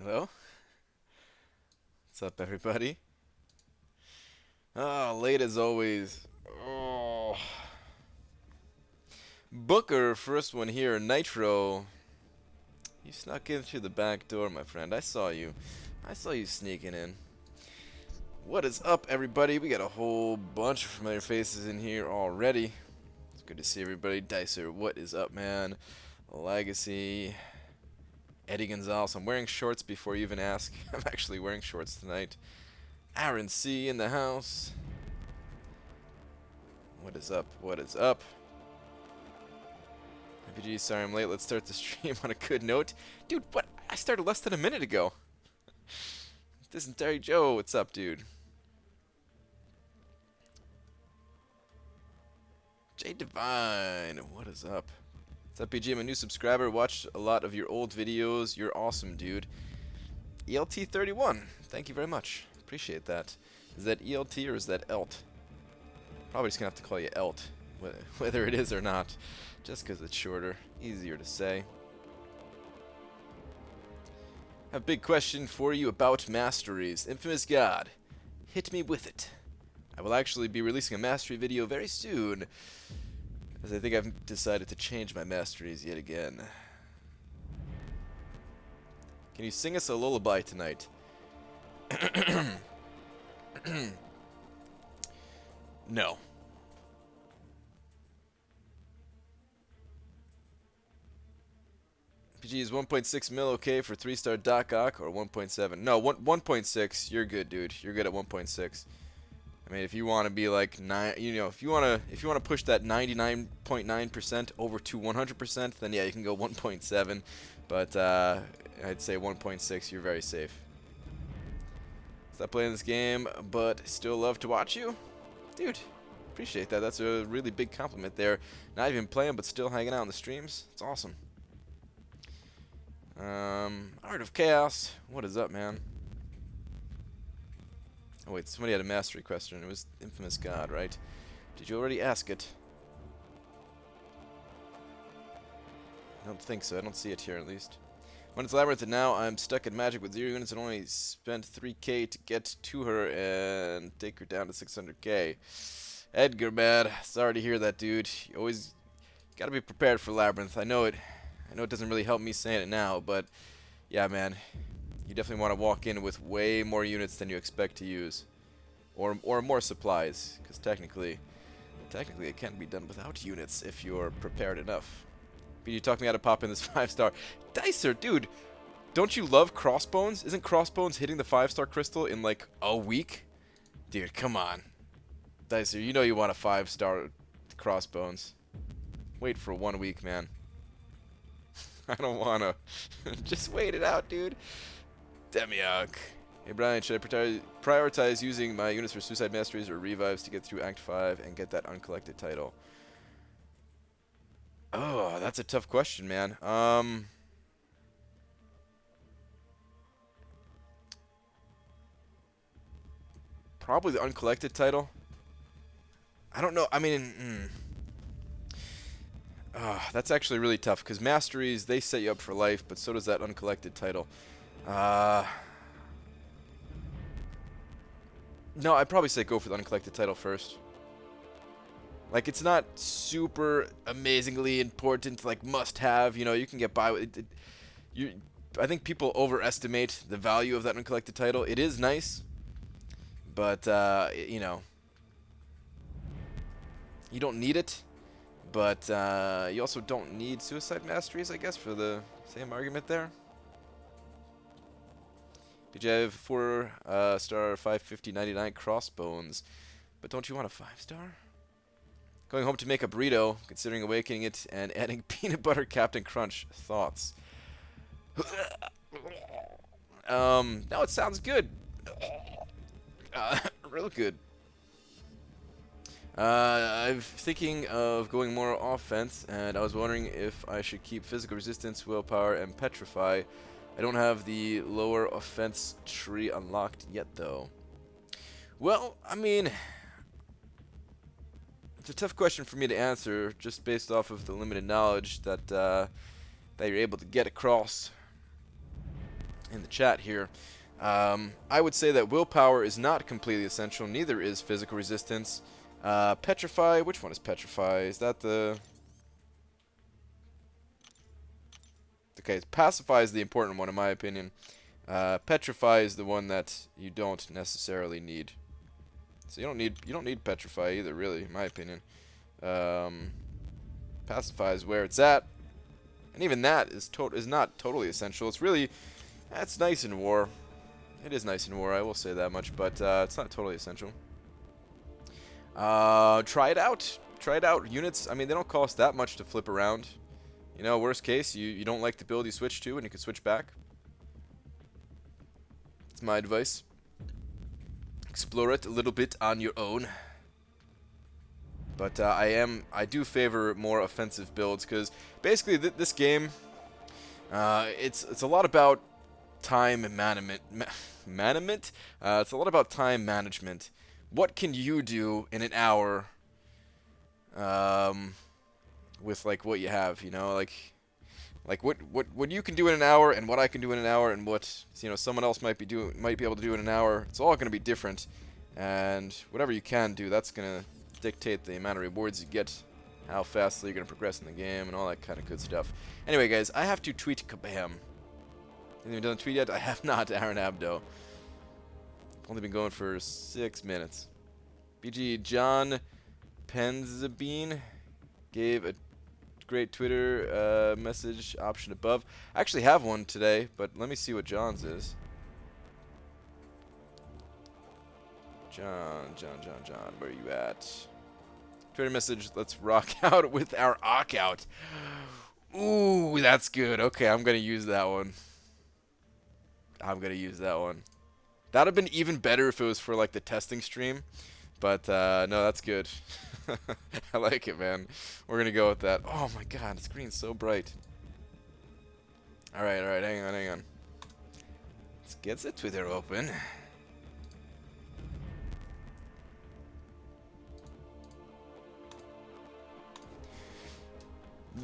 Hello? What's up, everybody? Ah, late as always. Oh. Booker, first one here. Nitro. You snuck in through the back door, my friend. I saw you. I saw you sneaking in. What is up, everybody? We got a whole bunch of familiar faces in here already. It's good to see everybody. Dicer, what is up, man? Legacy. Eddie Gonzalez. I'm wearing shorts before you even ask. I'm actually wearing shorts tonight. Aaron C. in the house. What is up? What is up? MPG, sorry I'm late. Let's start the stream on a good note. Dude, what? I started less than a minute ago. This is Terry Joe. What's up, dude? Jay Divine. What is up? What's up, PG? I'm a new subscriber. Watched a lot of your old videos. You're awesome, dude. ELT31. Thank you very much. Appreciate that. Is that ELT or is that ELT? Probably just gonna have to call you ELT, whether it is or not. Just because it's shorter. Easier to say. I have a big question for you about masteries. Infamous God, hit me with it. I will actually be releasing a mastery video very soon, as I think I've decided to change my masteries yet again. Can you sing us a lullaby tonight? No. PG is 1.6 mil okay for 3-star Doc Ock or 1.7? No, 1.6. You're good, dude. You're good at 1.6. I mean, if you want to be like if you want to push that 99.9% over to 100%, then yeah, you can go 1.7. But I'd say 1.6. You're very safe. Stop playing this game, but still love to watch you, dude. Appreciate that. That's a really big compliment there. Not even playing, but still hanging out on the streams. It's awesome. Art of Chaos. What is up, man? Oh wait, somebody had a mastery question. It was Infamous God, right? Did you already ask it? I don't think so. I don't see it here, at least. When it's Labyrinth, and now I'm stuck in Magic with 0 units and only spent 3k to get to her and take her down to 600k. Edgar, man. Sorry to hear that, dude. You always gotta be prepared for Labyrinth. I know it doesn't really help me saying it now, but yeah, man. You definitely want to walk in with way more units than you expect to use. Or more supplies, because technically it can be done without units if you're prepared enough. But you talked me how to pop in this 5-star. Dicer, dude, don't you love Crossbones? Isn't Crossbones hitting the 5-star crystal in like a week? Dude, come on. Dicer, you know you want a 5-star Crossbones. Wait for 1 week, man. I don't wanna. Just wait it out, dude. Demiok. Hey Brian, should I prioritize using my units for Suicide Masteries or Revives to get through Act 5 and get that uncollected title? Oh, that's a tough question, man. Probably the uncollected title. I don't know. I mean, that's actually really tough because Masteries, they set you up for life, but so does that uncollected title. No, I'd probably say go for the uncollected title first. Like, it's not super amazingly important, like, must-have. You know, you can get by with it. I think people overestimate the value of that uncollected title. It is nice, but, you know, you don't need it. But you also don't need Suicide Masteries, I guess, for the same argument there. BJ, I have 4-star 550.99 Crossbones, but don't you want a 5-star? Going home to make a burrito, considering awakening it and adding peanut butter Captain Crunch. Thoughts? No, it sounds good. Real good. I'm thinking of going more offense, and I was wondering if I should keep physical resistance, willpower, and petrify. I don't have the lower offense tree unlocked yet, though. Well, I mean, it's a tough question for me to answer, just based off of the limited knowledge that you're able to get across. in the chat here. I would say that willpower is not completely essential. Neither is physical resistance. Petrify. Which one is Petrify? Is that the... Okay, Pacify is the important one in my opinion. Petrify is the one that you don't necessarily need. So you don't need Petrify either, really, in my opinion. Pacify is where it's at, and even that is not totally essential. It's really, that's nice in war. It is nice in war, I will say that much, but it's not totally essential. Try it out. Try it out. Units, I mean, they don't cost that much to flip around. You know, worst case, you don't like the build you switch to, and you can switch back. That's my advice. Explore it a little bit on your own. But I do favor more offensive builds, because basically this game, it's a lot about time management. It's a lot about time management. What can you do in an hour with like what you have, you know, like what you can do in an hour and what I can do in an hour and what, you know, someone else might be able to do in an hour. It's all going to be different, and whatever you can do, that's going to dictate the amount of rewards you get, how fastly you're going to progress in the game, and all that kind of good stuff. Anyway, guys, I have to tweet Kabam. Haven't even done a tweet yet? I have not, Aaron Abdo. Only been going for 6 minutes. BG John Penzabine gave a great Twitter message option above. I actually have one today, but let me see what John's is. John, where are you at? Twitter message, let's rock out with our Ock out. Ooh, that's good. Okay, I'm going to use that one. That would have been even better if it was for, like, the testing stream. But, no, that's good. I like it, man. We're going to go with that. Oh, my God, the screen's so bright. All right, hang on. Let's get the Twitter open.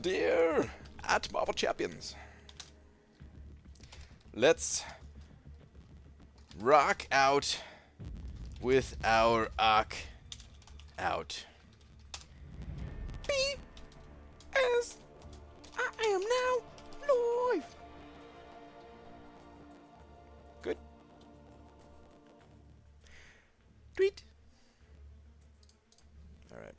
Dear at Marvel Champions, let's rock out with our Ock out. As I am now live. Good. Tweet. All right.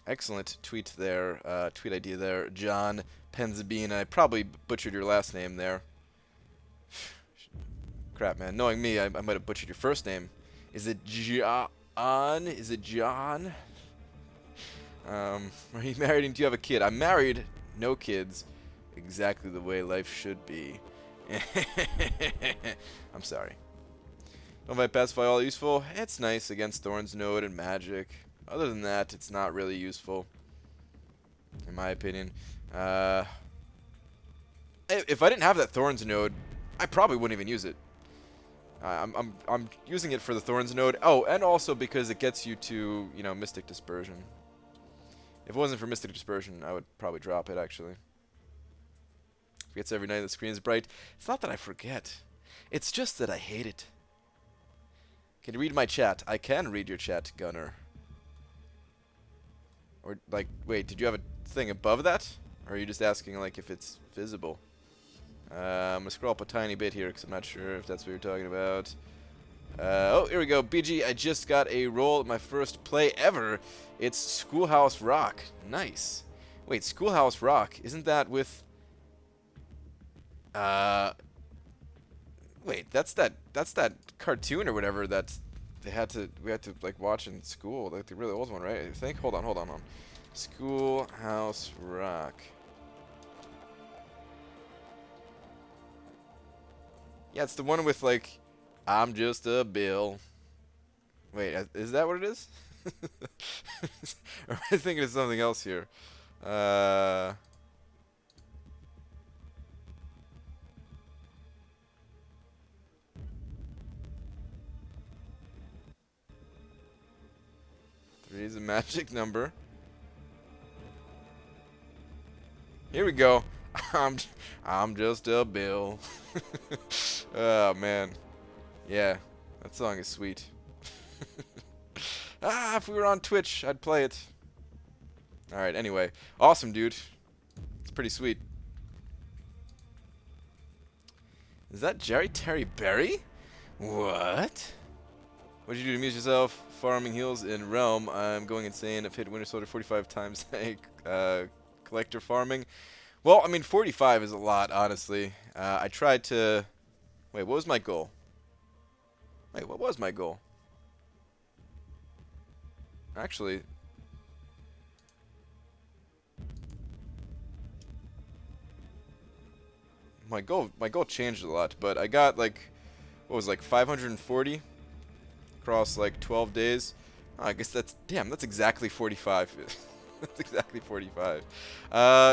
Excellent tweet there. Tweet idea there, John Penzabine. I probably butchered your last name there. Crap, man. Knowing me, I might have butchered your first name. Is it John? Is it John? Are you married and do you have a kid? I'm married, no kids. Exactly the way life should be. I'm sorry. Don't fight Pacify all useful. It's nice against Thorn's Node and Magic. Other than that, it's not really useful, in my opinion. If I didn't have that Thorns Node, I probably wouldn't even use it. I'm using it for the Thorns Node. Oh, and also because it gets you to, you know, Mystic Dispersion. If it wasn't for Mystic Dispersion, I would probably drop it, actually. Forgets every night the screen's bright. It's not that I forget. It's just that I hate it. Can you read my chat? I can read your chat, Gunner. Or, like, wait, did you have a thing above that? Or are you just asking, like, if it's visible? I'm going to scroll up a tiny bit here because I'm not sure if that's what you're talking about. Oh, here we go. BG, I just got a roll at my first play ever. It's Schoolhouse Rock. Nice. Wait, Schoolhouse Rock, isn't that with... Wait, that's that cartoon or whatever that we had to like watch in school, like the really old one, right? I think. Hold on. Schoolhouse Rock. Yeah, it's the one with like, I'm just a bill. Wait, is that what it is? Or am I thinking of something else here? Three is a magic number. Here we go. I'm I'm just a bill. Oh man. Yeah, that song is sweet. If we were on Twitch, I'd play it. Alright, anyway. Awesome, dude. It's pretty sweet. Is that Jerry Terry Berry? What? What did you do to amuse yourself? Farming heals in Realm. I'm going insane. I've hit Winter Soldier 45 times. Collector farming. Well, I mean, 45 is a lot, honestly. I tried to... Wait, what was my goal? Wait, what was my goal? Actually... My goal changed a lot, but I got, like... What was it, like 540? Across, like, 12 days. Oh, I guess that's... Damn, that's exactly 45. That's exactly 45.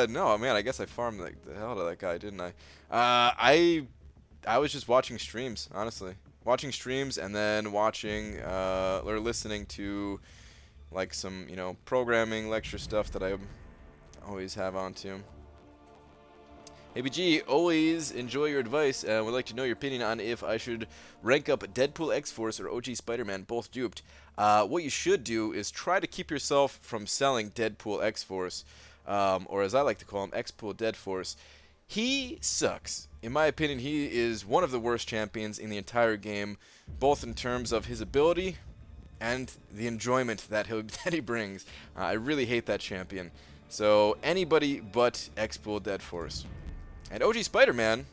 No, man, I guess I farmed like the hell out of that guy, didn't I? I was just watching streams, honestly. Watching streams and then watching, or listening to, like, some, you know, programming lecture stuff that I always have on to. ABG, always enjoy your advice and would like to know your opinion on if I should rank up Deadpool X-Force or OG Spider-Man, both duped. What you should do is try to keep yourself from selling Deadpool X-Force, or as I like to call him, X-Pool Dead Force. He sucks. In my opinion, he is one of the worst champions in the entire game, both in terms of his ability and the enjoyment that he brings. I really hate that champion. So anybody but X-Pool Dead Force. And OG Spider-Man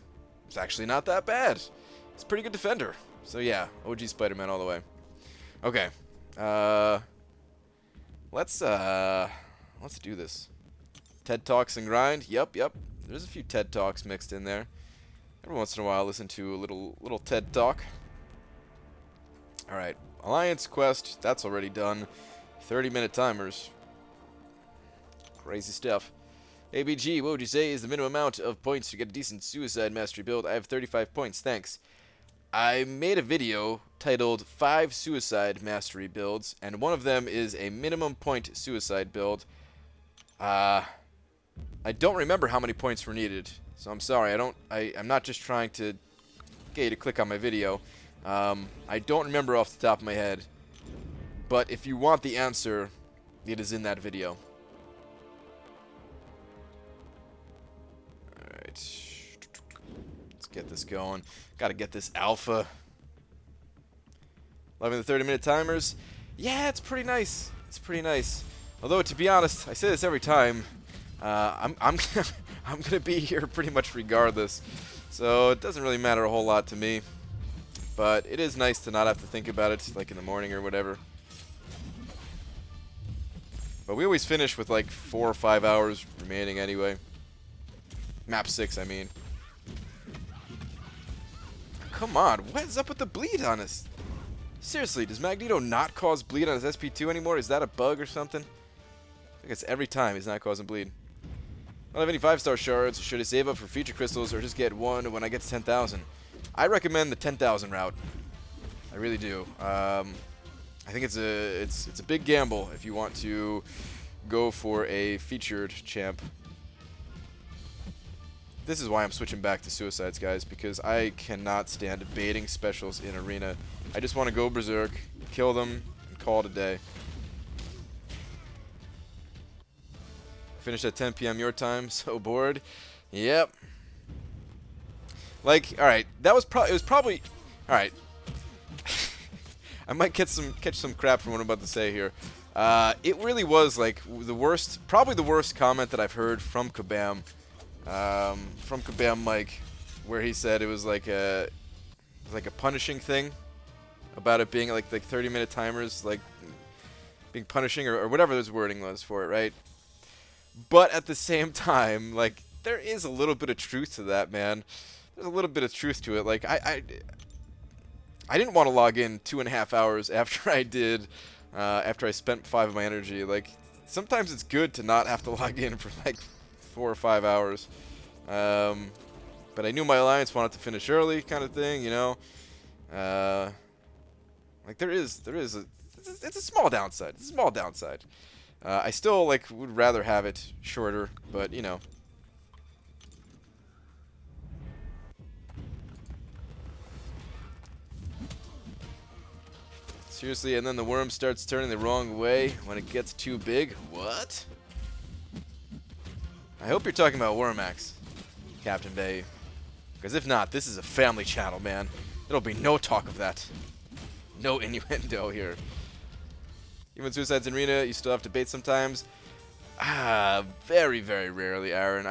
is actually not that bad. He's a pretty good defender. So yeah, OG Spider-Man all the way. Okay. Let's do this. TED Talks and grind. Yep. There's a few TED Talks mixed in there. Every once in a while, listen to a little TED Talk. All right, Alliance Quest. That's already done. 30-minute timers. Crazy stuff. ABG, what would you say is the minimum amount of points to get a decent Suicide Mastery build? I have 35 points, thanks. I made a video titled 5 Suicide Mastery builds, and one of them is a minimum point Suicide build. I don't remember how many points were needed, so I'm sorry. I'm not just trying to get you to click on my video. I don't remember off the top of my head, but if you want the answer, it is in that video. Let's get this going. Gotta get this alpha. Loving the 30-minute timers. Yeah, it's pretty nice. It's pretty nice. Although, to be honest, I say this every time. I'm gonna be here pretty much regardless. So it doesn't really matter a whole lot to me. But it is nice to not have to think about it, like in the morning or whatever. But we always finish with like 4 or 5 hours remaining anyway. Map 6, I mean. Come on, what is up with the bleed on us? Seriously, does Magneto not cause bleed on his SP2 anymore? Is that a bug or something? I guess every time he's not causing bleed. I don't have any 5-star shards. Should I save up for feature crystals or just get one when I get to 10,000? I recommend the 10,000 route. I really do. I think it's a big gamble if you want to go for a featured champ. This is why I'm switching back to Suicides, guys, because I cannot stand baiting specials in Arena. I just want to go berserk, kill them, and call it a day. Finished at 10 p.m. your time. So bored. Yep. Like, all right, it was probably, all right. I might catch some crap from what I'm about to say here. It really was like probably the worst comment that I've heard from Kabam. From Kabam Mike, where he said it was like a punishing thing about it being like 30-minute timers, like being punishing or whatever his wording was for it, right? But at the same time, like, there is a little bit of truth to that, man. There's a little bit of truth to it. Like, I didn't want to log in 2.5 hours after I did, after I spent 5 of my energy. Like, sometimes it's good to not have to log in for like 4 or 5 hours. But I knew my alliance wanted to finish early, kind of thing, you know. Like it's a small downside. It's a small downside. I still would rather have it shorter, but you know. Seriously, and then the worm starts turning the wrong way when it gets too big? What? I hope you're talking about Wormax, Captain Bay. Because if not, this is a family channel, man. There'll be no talk of that. No innuendo here. Even suicides in arena, you still have to bait sometimes. Very, very rarely, Aaron.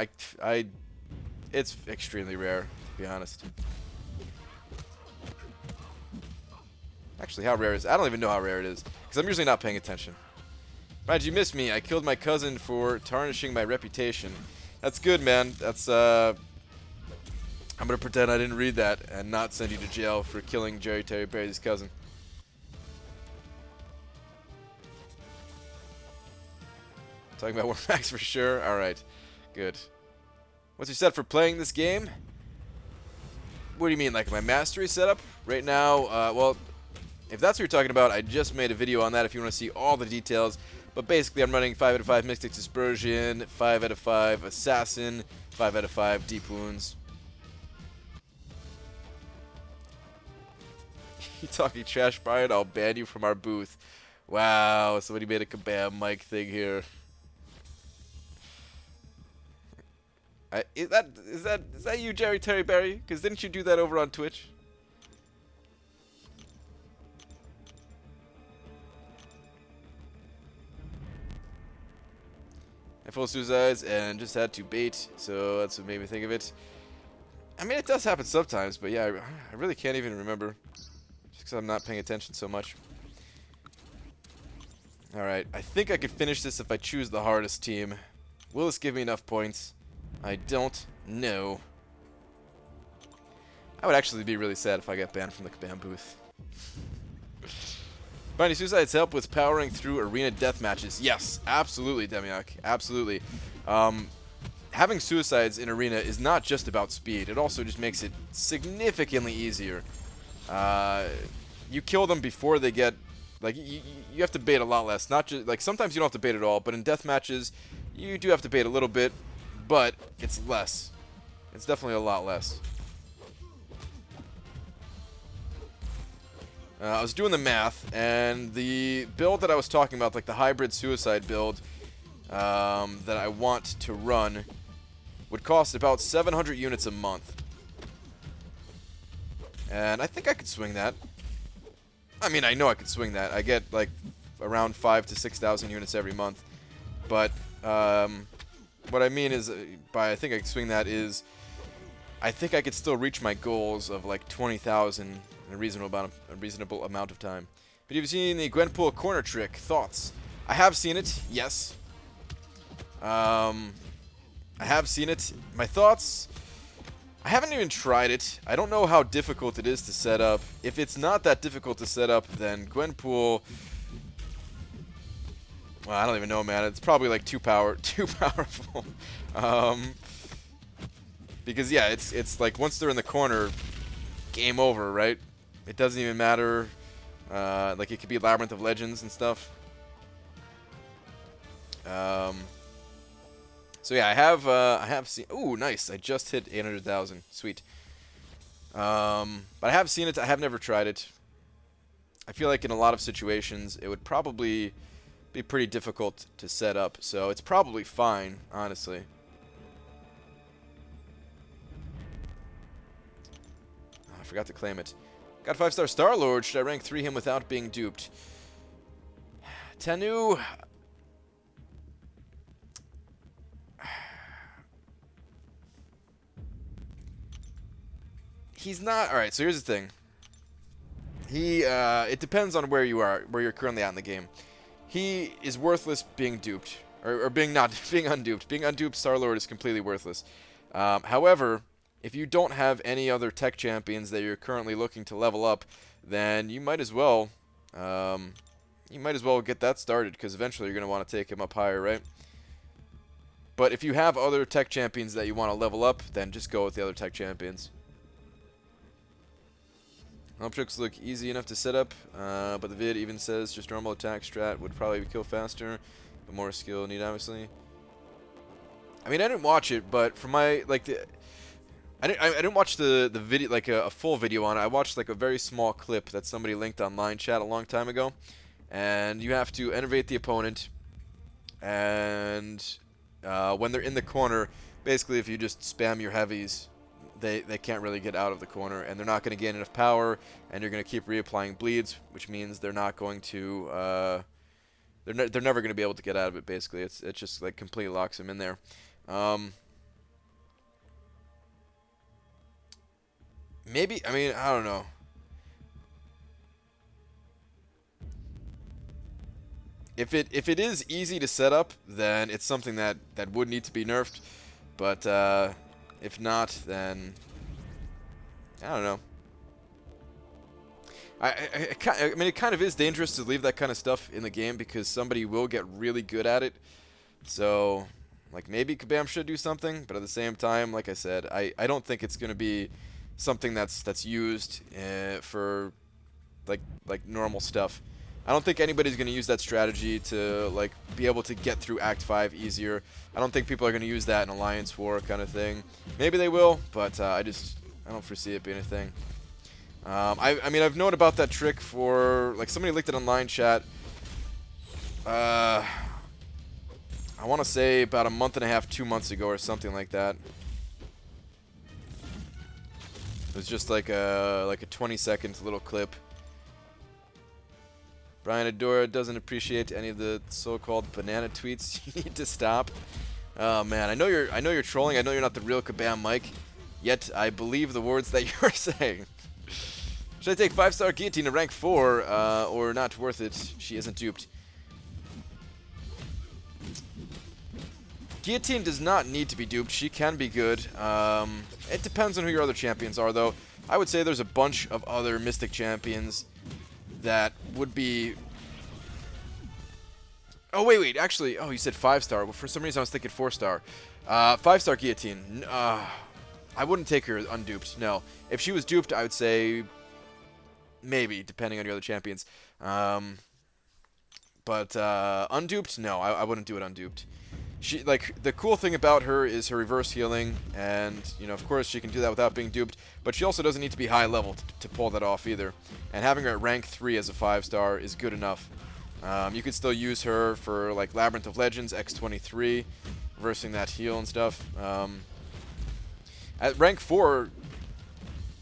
It's extremely rare, to be honest. Actually, how rare is it? I don't even know how rare it is, because I'm usually not paying attention. Right, you missed me. I killed my cousin for tarnishing my reputation. That's good, man. That's, I'm gonna pretend I didn't read that and not send you to jail for killing Jerry Terry Berry's cousin. Talking about Warmax for sure. Alright, good. What's your set for playing this game? What do you mean, like my mastery setup? Right now, well, if that's what you're talking about, I just made a video on that if you want to see all the details. But basically, I'm running 5 out of 5 Mystic Dispersion, 5 out of 5 Assassin, 5 out of 5 Deep Wounds. You talking trash, Brian? I'll ban you from our booth. Wow, somebody made a Kabam mic thing here. Is that you, Jerry Terry Berry? Because didn't you do that over on Twitch? I full suicides and just had to bait, so that's what made me think of it. I mean, it does happen sometimes, but yeah, I really can't even remember. Just because I'm not paying attention so much. Alright, I think I could finish this if I choose the hardest team. Will this give me enough points? I don't know. I would actually be really sad if I got banned from the Kabam booth. Finding suicides help with powering through arena death matches. Yes, absolutely, Demiak. Absolutely. Having suicides in arena is not just about speed. It also just makes it significantly easier. You kill them before they get... Like, you have to bait a lot less. Not just... Like, sometimes you don't have to bait at all, but in death matches, you do have to bait a little bit, but it's less. It's definitely a lot less. I was doing the math, and the build that I was talking about, like the hybrid suicide build that I want to run, would cost about 700 units a month. And I think I could swing that. I mean, I know I could swing that. I get like around 5,000 to 6,000 units every month. But what I mean is, by I think I could swing that is, I think I could still reach my goals of like 20,000 in a reasonable amount of time. But you've seen the Gwenpool corner trick. Thoughts? I have seen it. Yes. I have seen it. My thoughts? I haven't even tried it. I don't know how difficult it is to set up. If it's not that difficult to set up, then Gwenpool... Well, I don't even know, man. It's probably like too powerful. Because yeah, it's like once they're in the corner, game over, right? It doesn't even matter. Like it could be Labyrinth of Legends and stuff. So yeah, I have seen. Ooh, nice! I just hit 800,000. Sweet. But I have seen it. I have never tried it. I feel like in a lot of situations it would probably be pretty difficult to set up. So it's probably fine, honestly. Oh, I forgot to claim it. Got 5-star Star-Lord. Should I rank 3 him without being duped? Tenu. He's not... Alright, so here's the thing. It depends on where you are, where you're currently at in the game. He is worthless being duped. Or being unduped. Being unduped Star-Lord is completely worthless. However, if you don't have any other tech champions that you're currently looking to level up, then you might as well... get that started, because eventually you're going to want to take him up higher, right? But if you have other tech champions that you want to level up, then just go with the other tech champions. Help tricks look easy enough to set up, but the vid even says just normal attack strat would probably kill faster, but more skill need, obviously. I mean, I didn't watch it, but from my, like, I didn't watch the video, like a full video on it. I watched like a very small clip that somebody linked online chat a long time ago, and you have to enervate the opponent, and when they're in the corner, basically if you just spam your heavies, they can't really get out of the corner, and they're not going to gain enough power, and you're going to keep reapplying bleeds, which means they're not going to they're never going to be able to get out of it. Basically, it's just like completely locks them in there. Maybe, I mean, I don't know. If it is easy to set up, then it's something that would need to be nerfed. But if not, then I don't know. I mean, it kind of is dangerous to leave that kind of stuff in the game because somebody will get really good at it. So, like, maybe Kabam should do something, but at the same time, like I said, I don't think it's going to be something that's used for like normal stuff. I don't think anybody's going to use that strategy to like be able to get through Act 5 easier. I don't think people are going to use that in Alliance War kind of thing. Maybe they will, but I don't foresee it being a thing. I mean, I've known about that trick for, like, somebody linked it online chat. I want to say about a month and a half, 2 months ago or something like that. It was just like a 20-second little clip. Brian Adora doesn't appreciate any of the so-called banana tweets. You need to stop. Oh man, I know you're trolling. I know you're not the real Kabam Mike. Yet I believe the words that you're saying. Should I take 5-star Guillotine to rank 4 or not worth it? She isn't duped. Guillotine does not need to be duped. She can be good. It depends on who your other champions are, though. I would say there's a bunch of other Mystic champions that would be... Oh, wait. Actually, oh, you said 5-star. Well, for some reason, I was thinking 4-star. 5-star Guillotine. I wouldn't take her unduped, no. If she was duped, I would say maybe, depending on your other champions. But unduped, no, I wouldn't do it unduped. She, like, the cool thing about her is her reverse healing, and, you know, of course she can do that without being duped, but she also doesn't need to be high level to pull that off either. And having her at rank 3 as a 5-star is good enough. You could still use her for, like, Labyrinth of Legends, X23, reversing that heal and stuff. At rank 4,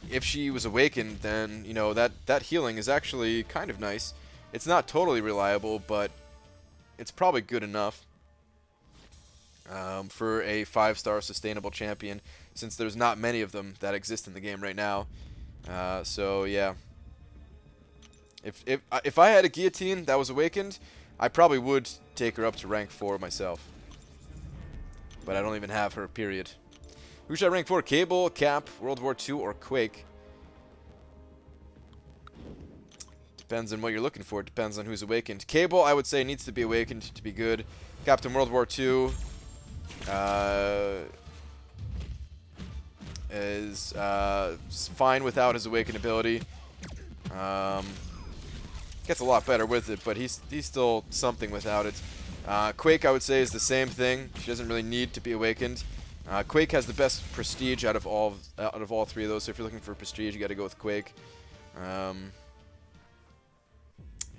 if she was awakened, then, you know, that healing is actually kind of nice. It's not totally reliable, but it's probably good enough. For a 5-star sustainable champion, since there's not many of them that exist in the game right now. So yeah, if I had a Guillotine that was awakened, I probably would take her up to rank 4 myself. But I don't even have her, period. Who should I rank 4? Cable, Cap, World War II, or Quake? Depends on what you're looking for. Depends on who's awakened. Cable, I would say, needs to be awakened to be good. Captain World War II is fine without his awakened ability. Gets a lot better with it, but he's still something without it. Quake, I would say, is the same thing. She doesn't really need to be awakened. Quake has the best prestige out of all three of those. So if you're looking for prestige, you got to go with Quake. Yeah,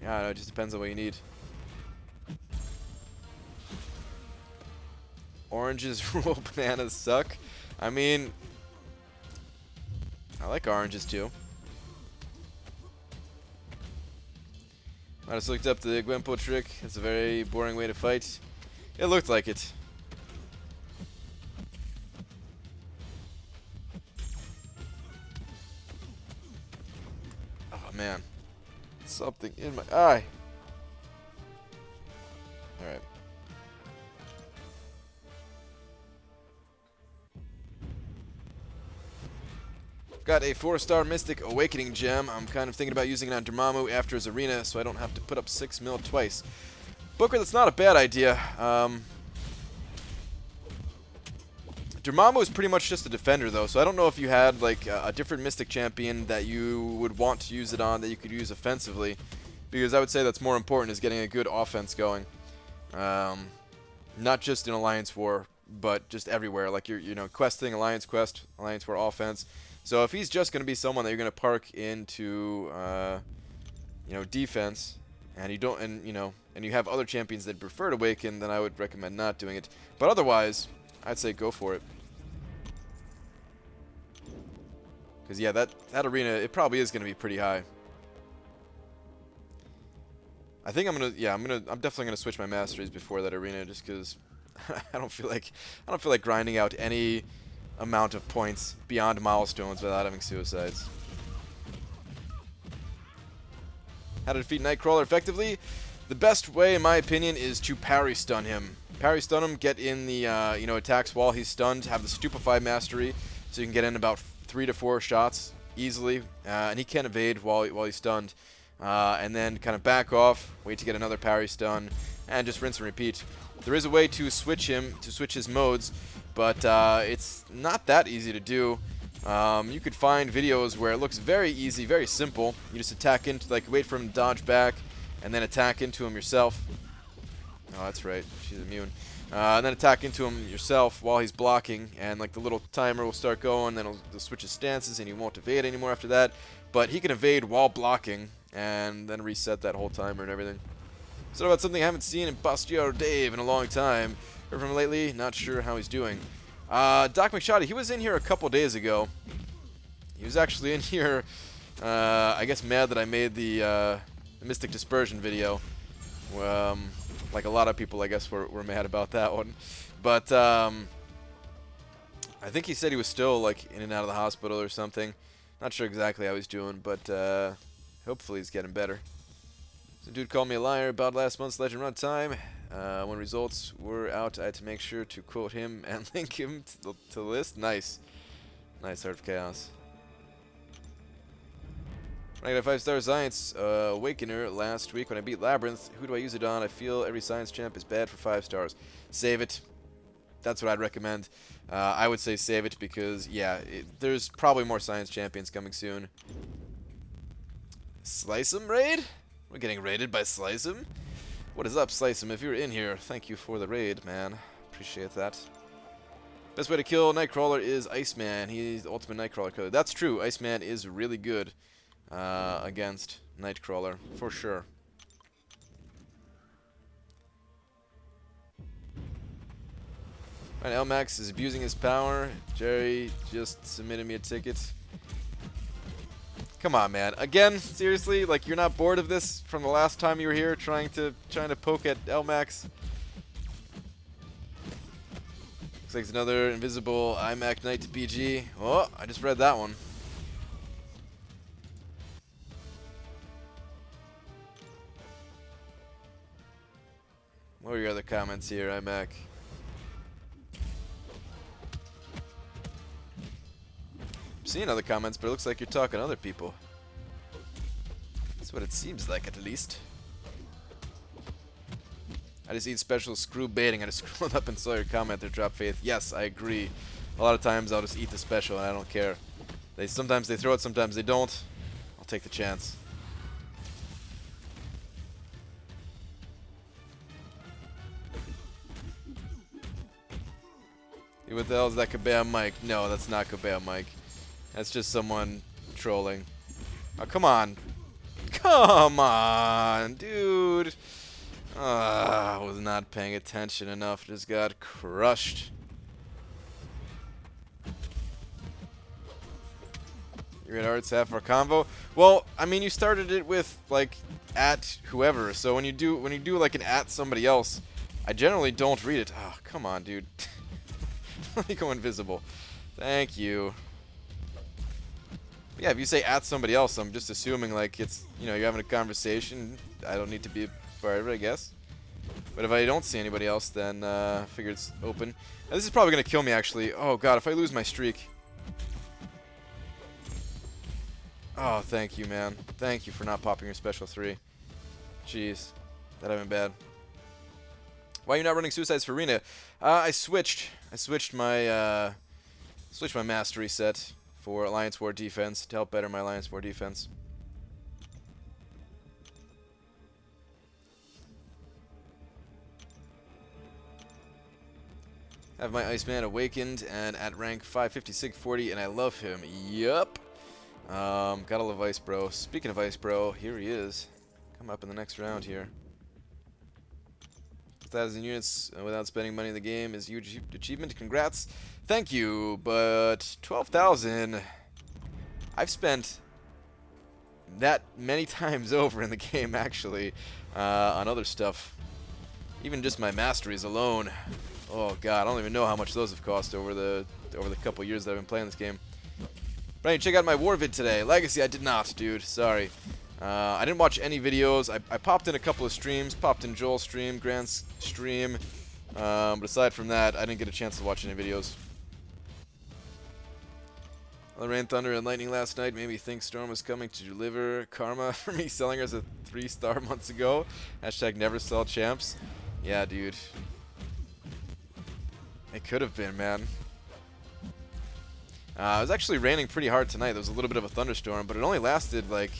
I don't know, it just depends on what you need. Oranges rule, bananas suck. I mean, I like oranges too. I just looked up the Gwempo trick. It's a very boring way to fight. It looked like it. Oh man, something in my eye. All right. Got a 4-star Mystic Awakening Gem. I'm kind of thinking about using it on Dormammu after his arena so I don't have to put up 6 mil twice. Booker, that's not a bad idea. Dormammu is pretty much just a defender, though, so I don't know if you had like a different Mystic champion that you would want to use it on that you could use offensively, because I would say that's more important is getting a good offense going. Not just in Alliance War, but just everywhere. Like you're, questing, Alliance Quest, Alliance War offense. So if he's just going to be someone that you're going to park into, defense, and you don't, and you have other champions that prefer to Awaken, then I would recommend not doing it. But otherwise, I'd say go for it. Because yeah, that arena, it probably is going to be pretty high. I think I'm definitely gonna switch my masteries before that arena, just because I don't feel like grinding out any amount of points beyond milestones without having suicides. How to defeat Nightcrawler effectively? The best way, in my opinion, is to parry stun him. Parry stun him, get in the attacks while he's stunned, have the Stupefy mastery, so you can get in about 3 to 4 shots easily, and he can evade while he's stunned. And then kind of back off, wait to get another parry stun, and just rinse and repeat. There is a way to switch his modes, but it's not that easy to do. You could find videos where it looks very easy, very simple. You just attack into, wait for him to dodge back, and then attack into him yourself. Oh, that's right, she's immune. And then attack into him yourself while he's blocking, and the little timer will start going, then he'll switch his stances, and he won't evade anymore after that. But he can evade while blocking, and then reset that whole timer and everything. So about something I haven't seen in Bastiero Dave in a long time. Heard from him lately, not sure how he's doing. Doc McShoddy, he was in here a couple days ago. He was actually in here, I guess mad that I made the Mystic Dispersion video. Like a lot of people, I guess, were mad about that one. But I think he said he was still in and out of the hospital or something. Not sure exactly how he's doing, but hopefully he's getting better. Some dude called me a liar about last month's Legend Run time. When results were out, I had to make sure to quote him and link him to the list. Nice. Nice, Heart of Chaos. I got a 5-star Science Awakener last week when I beat Labyrinth. Who do I use it on? I feel every Science champ is bad for 5 stars. Save it. That's what I'd recommend. I would say save it because, yeah, there's probably more Science champions coming soon. Slice'em raid? We're getting raided by Slice'em? What is up, Slice'em? If you're in here, thank you for the raid, man. Appreciate that. Best way to kill Nightcrawler is Iceman. He's the ultimate Nightcrawler killer. That's true. Iceman is really good against Nightcrawler, for sure. Alright, Elmax is abusing his power. Jerry just submitted me a ticket. Come on, man. Again, seriously? You're not bored of this from the last time you were here trying to poke at Elmax? Looks like it's another invisible iMac Knight to BG. Oh, I just read that one. What are your other comments here, iMac? Seeing other comments, but it looks like you're talking to other people. That's what it seems like, at least. I just eat special screw baiting. I just scrolled up and saw your comment there, Drop Faith. Yes, I agree. A lot of times I'll just eat the special and I don't care. Sometimes they throw it, sometimes they don't. I'll take the chance. Hey, what the hell is that Kabam Mike? No, that's not Kabam Mike. That's just someone trolling. Oh, come on. Come on, dude. I was not paying attention enough. Just got crushed. You're at Arts half our convo. Well, I mean, you started it with at whoever. So when you do an at somebody else, I generally don't read it. Oh, come on, dude. Let me go invisible. Thank you. But yeah, if you say at somebody else, I'm just assuming it's you're having a conversation. I don't need to be a part of it, I guess. But if I don't see anybody else, then I figure it's open. Now, this is probably gonna kill me, actually. Oh god, if I lose my streak. Oh, thank you, man. Thank you for not popping your special 3. Jeez, that'd have been bad. Why are you not running suicides for Arena? I switched my mastery set for Alliance War defense to help better my Alliance War defense. Have my Iceman awakened and at rank 55640, and I love him. Yup. Gotta love Ice Bro. Speaking of Ice Bro, here he is. Come up in the next round here. 1,000 units without spending money in the game is a huge achievement. Congrats. Thank you, but 12,000. I've spent that many times over in the game, actually, on other stuff. Even just my masteries alone. Oh god, I don't even know how much those have cost over the couple years that I've been playing this game. Brian, check out my war vid today. Legacy, I did not, dude. Sorry. I didn't watch any videos. I popped in a couple of streams. Popped in Joel's stream, Grant's stream. But aside from that, I didn't get a chance to watch any videos. The Rain, Thunder, and Lightning last night made me think Storm was coming to deliver karma for me selling her as a 3-star months ago. Hashtag never sell champs. Yeah, dude. It could have been, man. It was actually raining pretty hard tonight. There was a little bit of a thunderstorm, but it only lasted, like...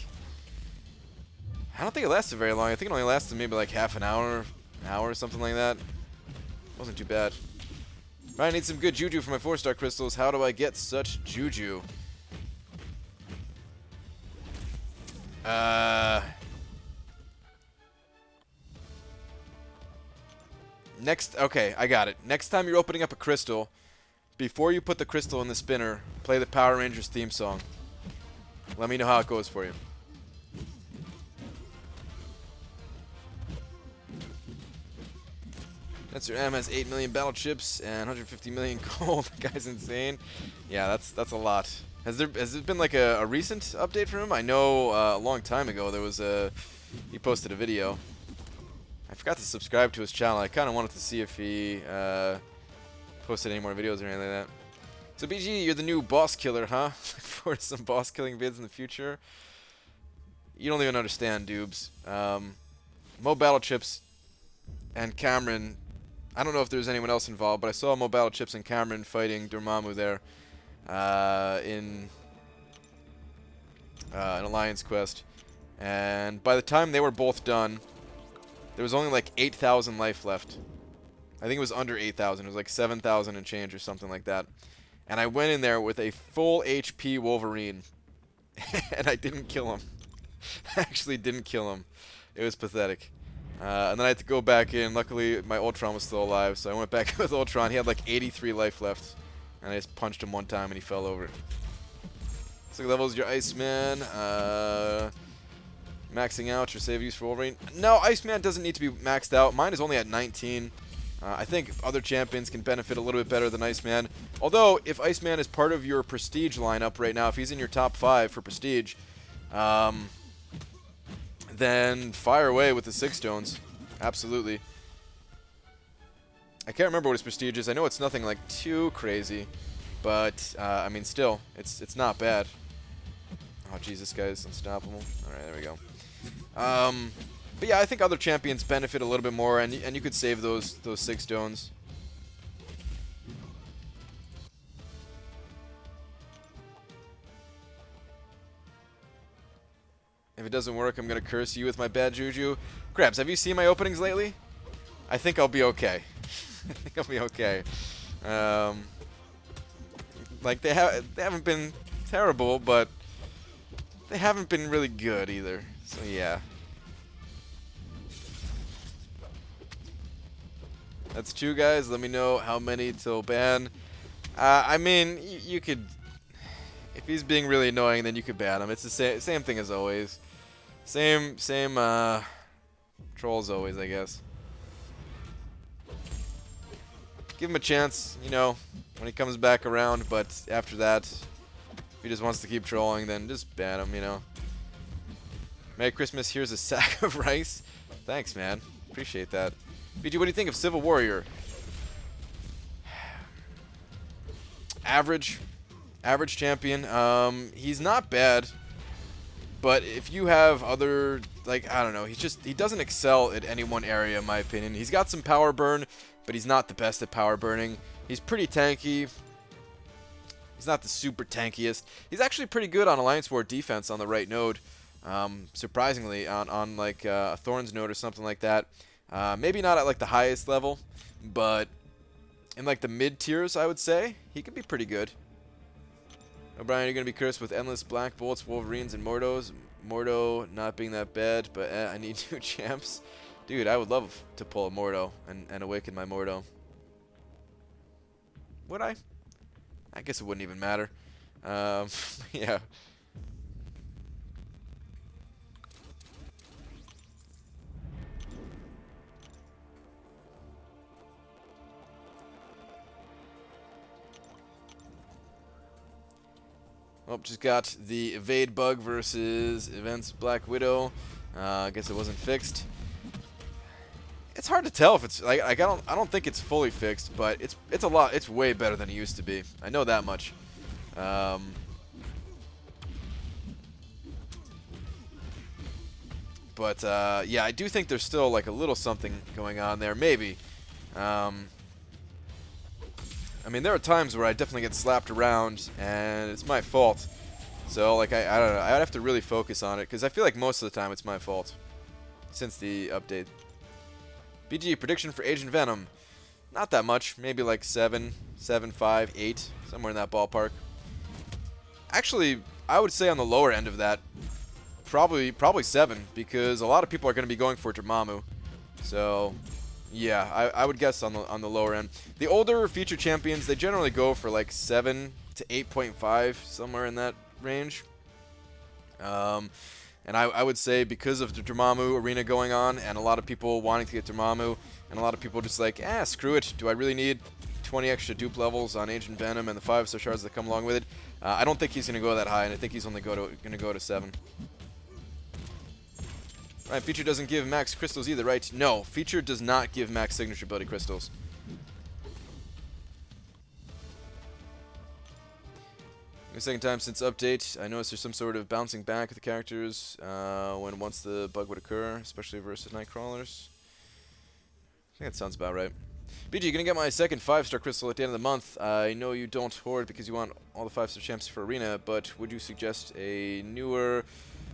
I don't think it lasted very long. I think it only lasted maybe like half an hour or something like that. Wasn't too bad. I need some good juju for my 4-star crystals. How do I get such juju? Okay, I got it. Next time you're opening up a crystal, before you put the crystal in the spinner, play the Power Rangers theme song. Let me know how it goes for you. Spencer M has 8 million battle chips and 150 million gold. That guy's insane. Yeah, that's a lot. Has it been like a recent update for him? I know a long time ago there was he posted a video. I forgot to subscribe to his channel. I kind of wanted to see if he posted any more videos or anything like that. So BG, you're the new boss killer, huh? Look forward to some boss killing vids in the future. You don't even understand, Dubes. Mo Battle Chips and Cameron. I don't know if there's anyone else involved, but I saw Mo Battle Chips and Cameron fighting Dormammu there in an Alliance quest. And by the time they were both done, there was only like 8,000 life left. I think it was under 8,000. It was like 7,000 and change or something like that. And I went in there with a full HP Wolverine. And I didn't kill him. I actually didn't kill him. It was pathetic. And then I had to go back in. Luckily, my Ultron was still alive, so I went back with Ultron. He had like 83 life left. And I just punched him one time and he fell over. So levels your Iceman. Maxing out your save use for Wolverine. No, Iceman doesn't need to be maxed out. Mine is only at 19. I think other champions can benefit a little bit better than Iceman. Although, if Iceman is part of your Prestige lineup right now, if he's in your top 5 for Prestige, then fire away with the 6 stones. Absolutely. I can't remember what his Prestige is. I know it's nothing like too crazy. But, I mean, still, it's not bad. Oh, jeez, this guy's unstoppable. Alright, there we go. But yeah, I think other champions benefit a little bit more, and you could save those 6 stones. If it doesn't work, I'm gonna curse you with my bad juju. Krabs, have you seen my openings lately? I think I'll be okay. I think I'll be okay. Like they haven't been terrible, but they haven't been really good either. So yeah. That's 2 guys. Let me know how many till ban. I mean, you could... If he's being really annoying, then you could ban him. It's the same thing as always. Same troll as always, I guess. Give him a chance, you know, when he comes back around. But after that, if he just wants to keep trolling, then just ban him, you know. Merry Christmas. Here's a sack of rice. Thanks, man. Appreciate that. BG, what do you think of Civil Warrior? Average champion. He's not bad, but if you have other, like, I don't know, he doesn't excel at any one area, in my opinion. He's got some power burn, but he's not the best at power burning. He's pretty tanky. He's not the super tankiest. He's actually pretty good on Alliance War defense on the right node. Surprisingly, on like a Thorns node or something like that. Maybe not at like the highest level, but in like the mid tiers, I would say. He could be pretty good. O'Brien, you're going to be cursed with endless Black Bolts, Wolverines, and Mordos. Mordo not being that bad, but I need new champs. Dude, I would love to pull a Mordo and awaken my Mordo. Would I? I guess it wouldn't even matter. Yeah. Well, just got the evade bug versus events Black Widow. I guess it wasn't fixed. It's hard to tell if it's like I don't think it's fully fixed, but it's a lot. It's way better than it used to be. I know that much. But yeah, I do think there's still like a little something going on there. Maybe. I mean, there are times where I definitely get slapped around, and it's my fault. So, like, I don't know. I'd have to really focus on it, because I feel like most of the time it's my fault since the update. BG, prediction for Agent Venom. Not that much. Maybe like 7, 5, 8, somewhere in that ballpark. Actually, I would say on the lower end of that, probably 7, because a lot of people are going to be going for Dormammu. So... yeah, I would guess on the lower end. The older feature champions, they generally go for like 7 to 8.5, somewhere in that range. And I would say because of the Dormammu arena going on, and a lot of people wanting to get Dormammu, and a lot of people just like, screw it. Do I really need 20 extra dupe levels on Agent Venom and the 5-star shards that come along with it? I don't think he's going to go that high, and I think he's only going to go to 7. Right, Feature doesn't give max crystals either, right? No, Feature does not give max signature ability crystals. The second time since update, I noticed there's some sort of bouncing back of the characters when once the bug would occur, especially versus Nightcrawlers. I think that sounds about right. BG, gonna get my second 5-star crystal at the end of the month. I know you don't hoard because you want all the 5-star champs for Arena, but would you suggest a newer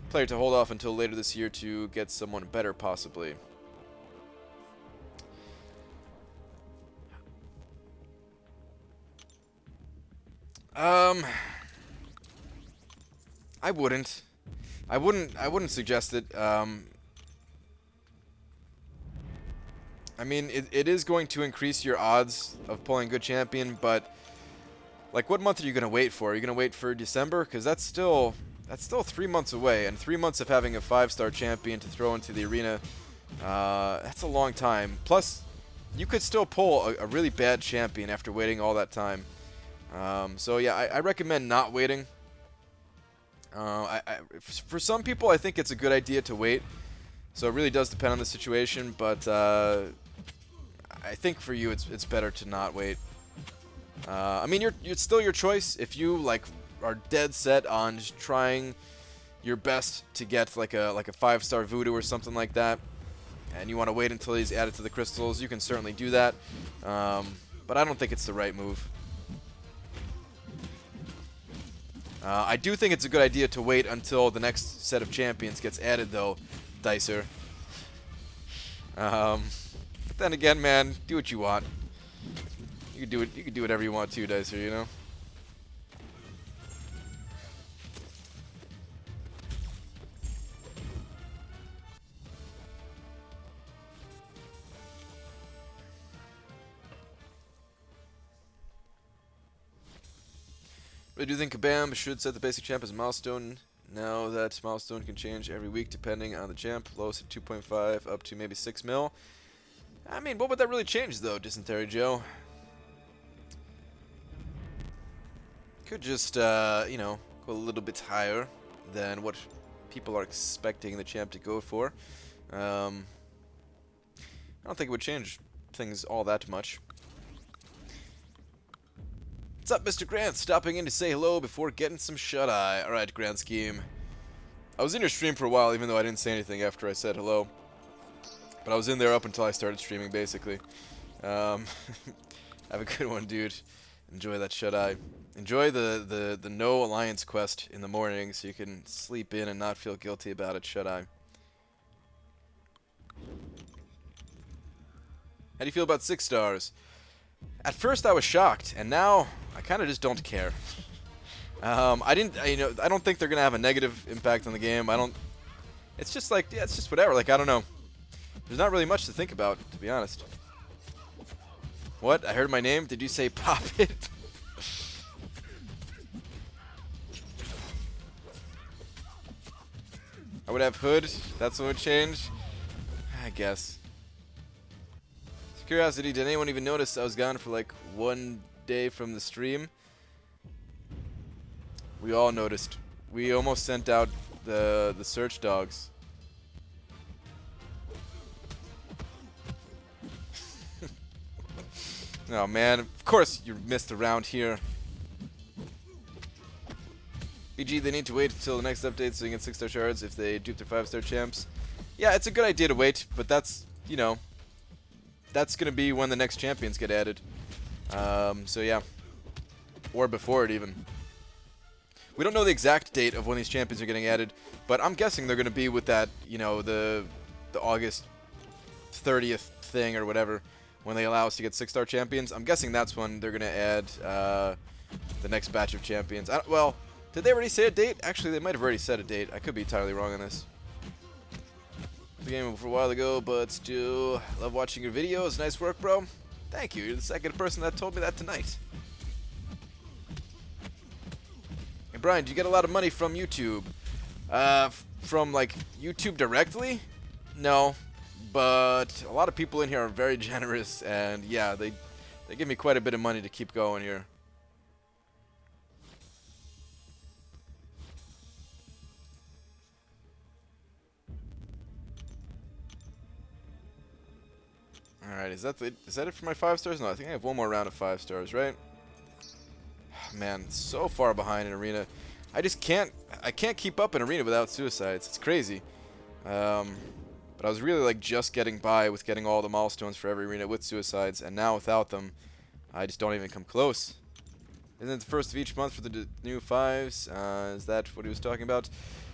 player to hold off until later this year to get someone better, possibly? I wouldn't. I wouldn't suggest it. I mean, it is going to increase your odds of pulling a good champion, but like, what month are you gonna wait for? Are you gonna wait for December? Because that's still 3 months away, and 3 months of having a 5-star champion to throw into the arena, that's a long time. Plus, you could still pull a really bad champion after waiting all that time. So yeah, I recommend not waiting. For some people, I think it's a good idea to wait. So it really does depend on the situation, but I think for you, it's better to not wait. I mean, it's still your choice. If you like are dead set on just trying your best to get like a 5-star voodoo or something like that, and you want to wait until he's added to the crystals, you can certainly do that. But I don't think it's the right move. I do think it's a good idea to wait until the next set of champions gets added, though, Dicer. But then again, man, do what you want. You can do it. You can do whatever you want too, Dicer. You know. I do think Kabam should set the basic champ as a milestone. Now that milestone can change every week depending on the champ. Lowest at 2.5 up to maybe 6 mil. I mean, what would that really change though, Dysentery Joe? Could just, you know, go a little bit higher than what people are expecting the champ to go for. I don't think it would change things all that much. What's up, Mr. Grant? Stopping in to say hello before getting some shut-eye. Alright, Grand Scheme. I was in your stream for a while, even though I didn't say anything after I said hello. But I was in there up until I started streaming, basically. Have a good one, dude. Enjoy that shut-eye. Enjoy the no alliance quest in the morning so you can sleep in and not feel guilty about it, shut-eye. How do you feel about 6 stars? At first I was shocked, and now I kind of just don't care. I don't think they're gonna have a negative impact on the game. It's just like, yeah, it's just whatever. Like, I don't know. There's not really much to think about, to be honest. What? I heard my name. Did you say pop it? I would have hood. That's what would change. I guess. Curiosity, did anyone even notice I was gone for like 1 day from the stream? We all noticed. We almost sent out the search dogs. Oh man, of course you missed a round here. BG, they need to wait until the next update so you get 6-star shards if they dupe their 5-star champs. Yeah, it's a good idea to wait, but that's, you know, that's going to be when the next champions get added. So yeah. Or before it even. We don't know the exact date of when these champions are getting added, but I'm guessing they're going to be with that, you know, the August 30th thing or whatever, when they allow us to get 6-star champions. I'm guessing that's when they're going to add the next batch of champions. Well, did they already say a date? Actually, they might have already said a date. I could be entirely wrong on this. The game for a while ago, but still love watching your videos. Nice work, bro. Thank you. You're the second person that told me that tonight. Hey, Brian, do you get a lot of money from YouTube? From, like, YouTube directly? No. But a lot of people in here are very generous, and yeah, they give me quite a bit of money to keep going here. Alright, is that it for my 5 stars? No, I think I have one more round of 5 stars, right? Man, so far behind in Arena. I can't keep up in Arena without suicides. It's crazy. But I was really like just getting by with getting all the milestones for every arena with suicides, and now without them, I just don't even come close. Isn't it the first of each month for the new 5s? Is that what he was talking about?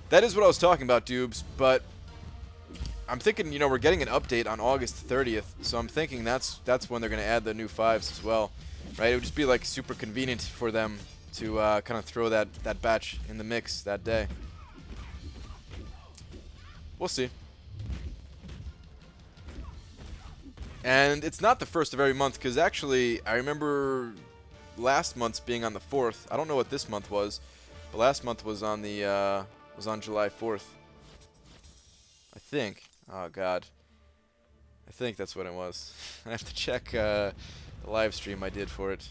That is what I was talking about, Dubes, but I'm thinking, you know, we're getting an update on August 30th, so I'm thinking that's when they're going to add the new 5s as well, right? It would just be like super convenient for them to kind of throw that batch in the mix that day. We'll see. And it's not the first of every month, because actually I remember last month's being on the 4th. I don't know what this month was, but last month was on the on July 4th. I think. Oh God. I think that's what it was. I have to check the live stream I did for it.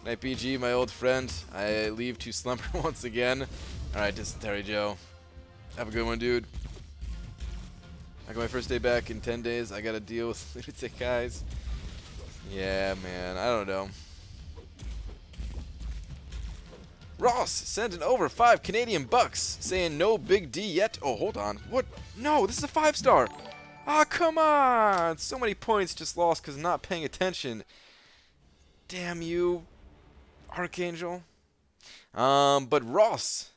Night BG, my old friend. I leave to slumber once again. Alright, Dysentery Joe. Have a good one, dude. I got my first day back in 10 days. I gotta deal with lunatic guys. Yeah, man. I don't know. Ross sent in over 5 Canadian bucks, saying no big D yet. Oh, hold on. What? No, this is a 5-star. Ah, come on. So many points just lost because not paying attention. Damn you, Archangel. But Ross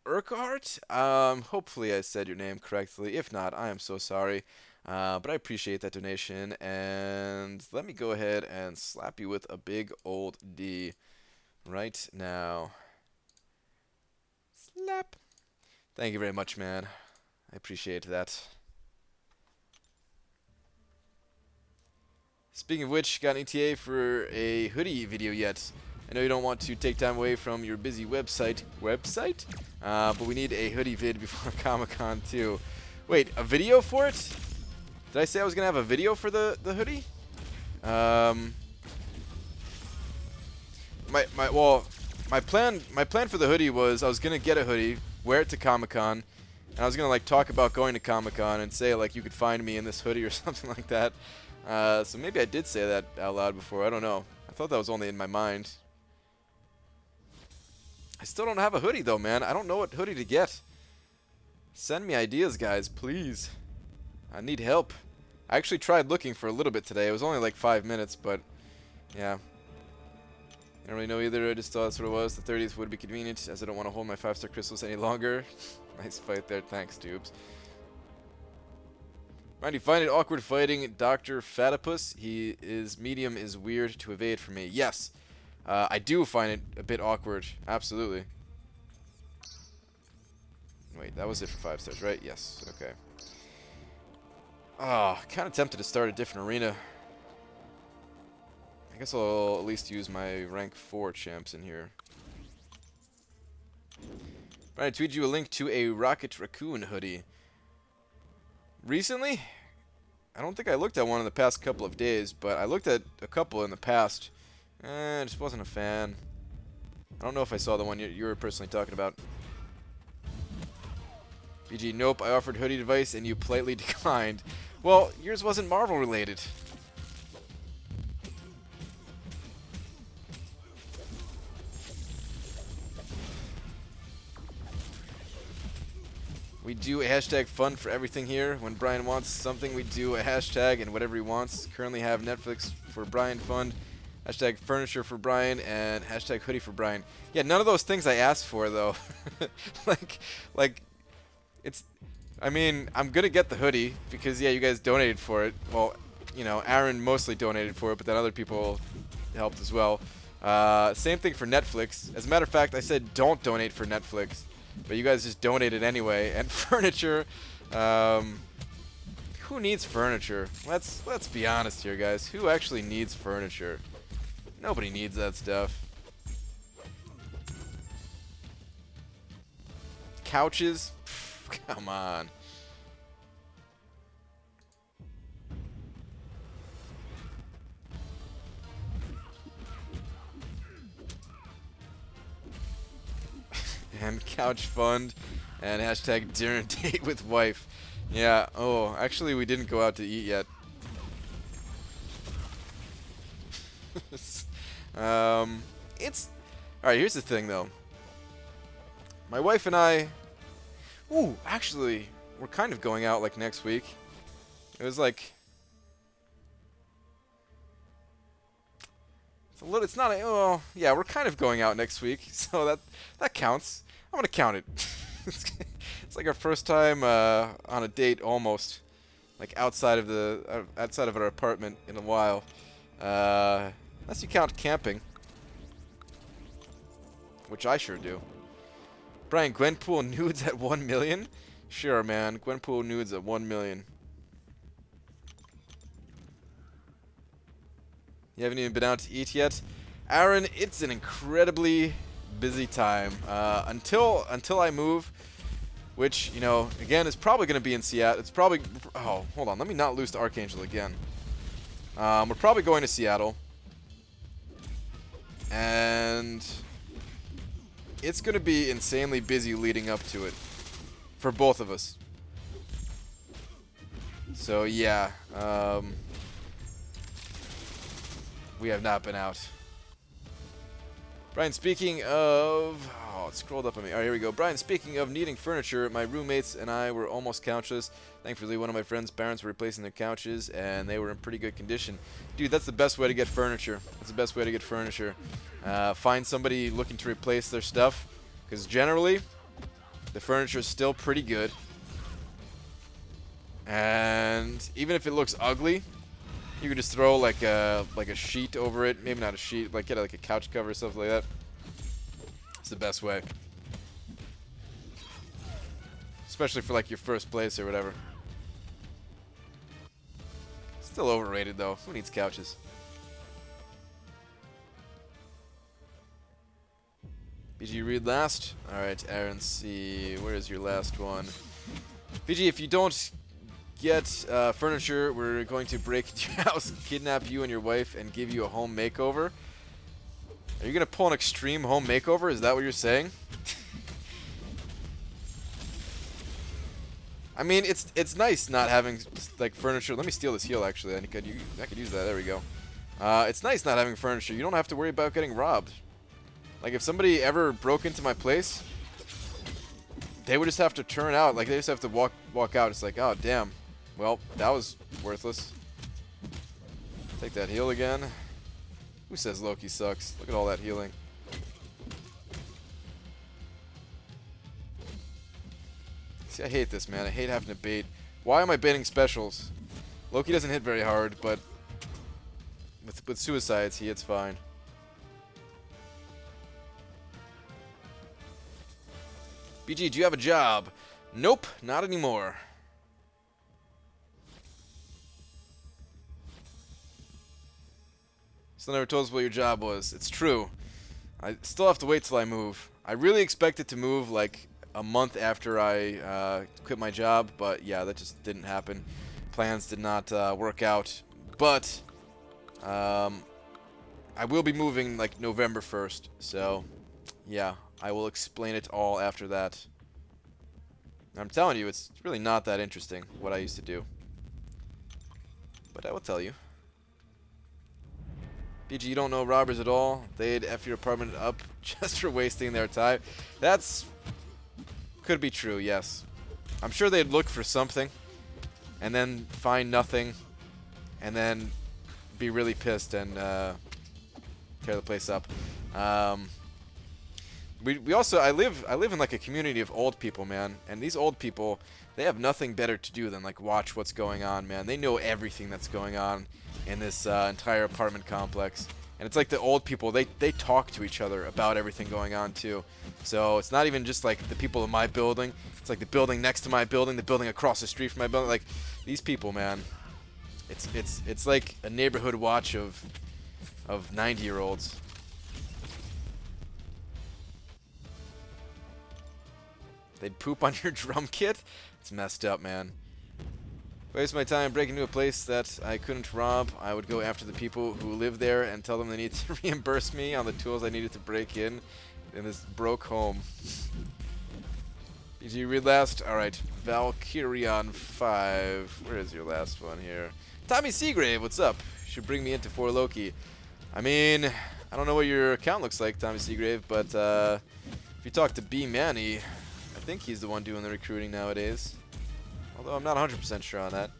Urquhart? Hopefully I said your name correctly. If not, I am so sorry. But I appreciate that donation. And let me go ahead and slap you with a big old D right now. Slap. Thank you very much, man. I appreciate that. Speaking of which, got an ETA for a hoodie video yet. I know you don't want to take time away from your busy website, but we need a hoodie vid before Comic-Con too. Wait, a video for it? Did I say I was gonna have a video for the hoodie? My plan for the hoodie was I was gonna get a hoodie, wear it to Comic-Con, and I was gonna like talk about going to Comic-Con and say like you could find me in this hoodie or something like that. So maybe I did say that out loud before. I don't know. I thought that was only in my mind. I still don't have a hoodie though, man. I don't know what hoodie to get. Send me ideas, guys, please. I need help. I actually tried looking for a little bit today. It was only like 5 minutes, but yeah. I don't really know either. I just thought that's what it was. The 30th would be convenient, as I don't want to hold my 5-star crystals any longer. Nice fight there. Thanks, Tubes. Right, you find it awkward fighting Dr. Fatipus? Medium is weird to evade for me. Yes, I do find it a bit awkward. Absolutely. Wait, that was it for 5 stars, right? Yes, okay. Kind of tempted to start a different arena. I guess I'll at least use my rank 4 champs in here. Right, I tweeted you a link to a Rocket Raccoon hoodie. Recently? I don't think I looked at one in the past couple of days, but I looked at a couple in the past. I just wasn't a fan. I don't know if I saw the one you were personally talking about. BG, nope, I offered hoodie advice and you politely declined. Well, yours wasn't Marvel related. We do a hashtag fun for everything here. When Brian wants something, we do a hashtag and whatever he wants. Currently have Netflix for Brian Fund, hashtag furniture for Brian, and hashtag hoodie for Brian. Yeah, none of those things I asked for, though. like, it's... I mean, I'm gonna get the hoodie, because, yeah, you guys donated for it. Well, you know, Aaron mostly donated for it, but then other people helped as well. Same thing for Netflix. As a matter of fact, I said don't donate for Netflix. But you guys just donated anyway. And furniture, who needs furniture? Let's be honest here, guys. Who actually needs furniture? Nobody needs that stuff. Couches? Pff, come on. And couch fund, and hashtag dinner date with wife. Yeah, oh, actually we didn't go out to eat yet. It's... Alright, here's the thing though. My wife and I... Ooh, actually, we're kind of going out like next week. It was like... It's not a... Oh, yeah, we're kind of going out next week, so that counts. I'm gonna count it. It's like our first time on a date, almost, like outside of our apartment in a while. Unless you count camping, which I sure do. Brian, Gwenpool nudes at 1 million? Sure, man. Gwenpool nudes at 1 million. You haven't even been out to eat yet, Aaron. It's an incredibly busy time until I move, which, you know, again, is probably going to be in Seattle. It's probably... Oh, hold on. Let me not lose to Archangel again. We're probably going to Seattle. And it's going to be insanely busy leading up to it for both of us. So, yeah. We have not been out. Brian, speaking of... Oh, it scrolled up on me. Alright, here we go. Brian, speaking of needing furniture, my roommates and I were almost couchless. Thankfully, one of my friend's parents were replacing their couches, and they were in pretty good condition. Dude, that's the best way to get furniture. That's the best way to get furniture. Find somebody looking to replace their stuff, because generally, the furniture is still pretty good. And even if it looks ugly, you could just throw like a sheet over it. Maybe not a sheet, like get like a couch cover or something like that. It's the best way. Especially for like your first place or whatever. Still overrated though. Who needs couches? BG, read last. Alright, Aaron C. Where is your last one? BG, if you don't get furniture, we're going to break into your house, kidnap you and your wife, and give you a home makeover. Are you going to pull an extreme home makeover? Is that what you're saying? I mean, it's nice not having like furniture. Let me steal this heal actually. I could use that. There we go. It's nice not having furniture. You don't have to worry about getting robbed. Like if somebody ever broke into my place, they would just have to turn out. Like they just have to walk out. It's like, oh damn. Well, that was worthless. Take that heal again. Who says Loki sucks? Look at all that healing. See, I hate this, man. I hate having to bait Why am I banning specials? Loki doesn't hit very hard, but with suicides, he hits fine. BG, do you have a job? Nope, not anymore. Still never told us what your job was. It's true. I still have to wait till I move. I really expected to move like a month after I quit my job, but yeah, that just didn't happen. Plans did not work out. But I will be moving like November 1st, so yeah, I will explain it all after that. I'm telling you, it's really not that interesting what I used to do. But I will tell you. BG, you don't know robbers at all. They'd F your apartment up just for wasting their time. That's... could be true, yes. I'm sure they'd look for something, and then find nothing, and then be really pissed and tear the place up. We also I live in like a community of old people, man, and these old people, they have nothing better to do than like watch what's going on, man. They know everything that's going on in this entire apartment complex, and it's like the old people, they talk to each other about everything going on too. So it's not even just like the people in my building, it's like the building next to my building, the building across the street from my building. Like these people, man, it's like a neighborhood watch of 90-year-olds. They'd poop on your drum kit? It's messed up, man. Waste my time breaking into a place that I couldn't rob. I would go after the people who live there and tell them they need to reimburse me on the tools I needed to break in this broke home. Did you read last? Alright, Valkyrion 5. Where is your last one here? Tommy Seagrave, what's up? You should bring me into 4 Loki. I mean, I don't know what your account looks like, Tommy Seagrave, but if you talk to B Manny, I think he's the one doing the recruiting nowadays. Although I'm not 100% sure on that.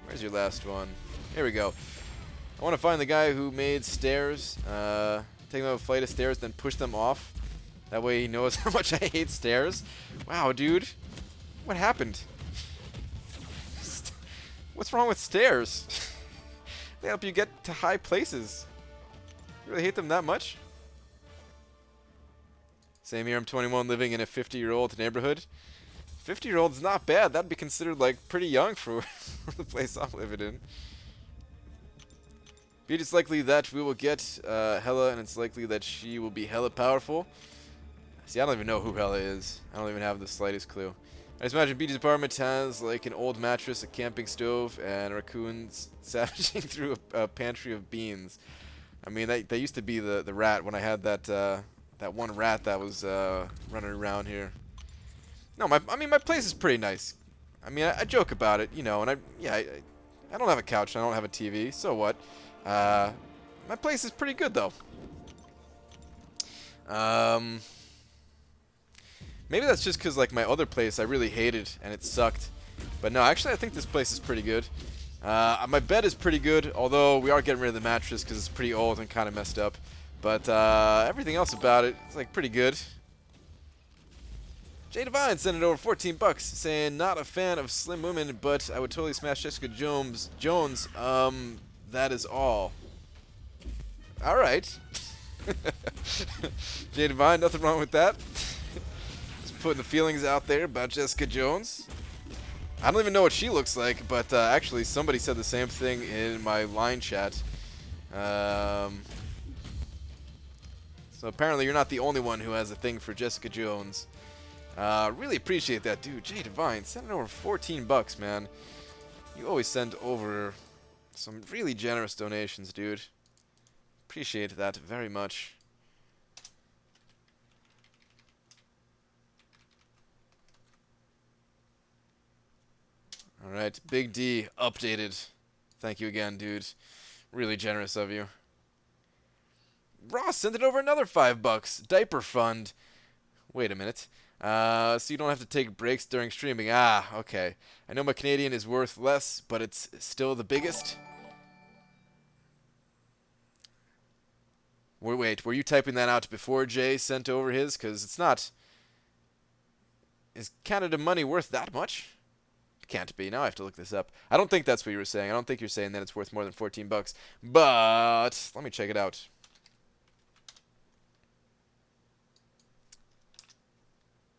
Where's your last one? Here we go. I want to find the guy who made stairs. Take them up a flight of stairs, then push them off. That way he knows how much I hate stairs. Wow, dude. What happened? What's wrong with stairs? They help you get to high places. You really hate them that much? Same here, I'm 21, living in a 50-year-old neighborhood. 50-year-old is not bad. That'd be considered like pretty young for the place I'm living in. But it's likely that we will get Hela, and it's likely that she will be hella powerful. See, I don't even know who Hela is. I don't even have the slightest clue. I just imagine BG's apartment has like an old mattress, a camping stove, and raccoons savaging through a pantry of beans. I mean, that used to be the rat when I had that one rat that was running around here. No, I mean my place is pretty nice. I mean I joke about it, you know, and I don't have a couch, and I don't have a TV, so what? My place is pretty good though. Maybe that's just because like my other place I really hated and it sucked. But no, actually I think this place is pretty good. My bed is pretty good, although we are getting rid of the mattress because it's pretty old and kind of messed up. But everything else about it is like pretty good. Jay Devine sent it over 14 bucks, saying not a fan of slim women, but I would totally smash Jessica Jones. That is all. All right. Jay Devine, nothing wrong with that. Just putting the feelings out there about Jessica Jones. I don't even know what she looks like, but actually somebody said the same thing in my line chat. So apparently you're not the only one who has a thing for Jessica Jones. Really appreciate that, dude. Jay Devine, sending over 14 bucks, man. You always send over some really generous donations, dude. Appreciate that very much. Alright, Big D updated. Thank you again, dude. Really generous of you. Ross sent it over another 5 bucks. Diaper fund. Wait a minute. So you don't have to take breaks during streaming. Ah, okay. I know my Canadian is worth less, but it's still the biggest. Wait, were you typing that out before Jay sent over his? Because it's not Is Canada money worth that much? It can't be. Now I have to look this up. I don't think that's what you were saying. I don't think you're saying that it's worth more than 14 bucks. But let me check it out.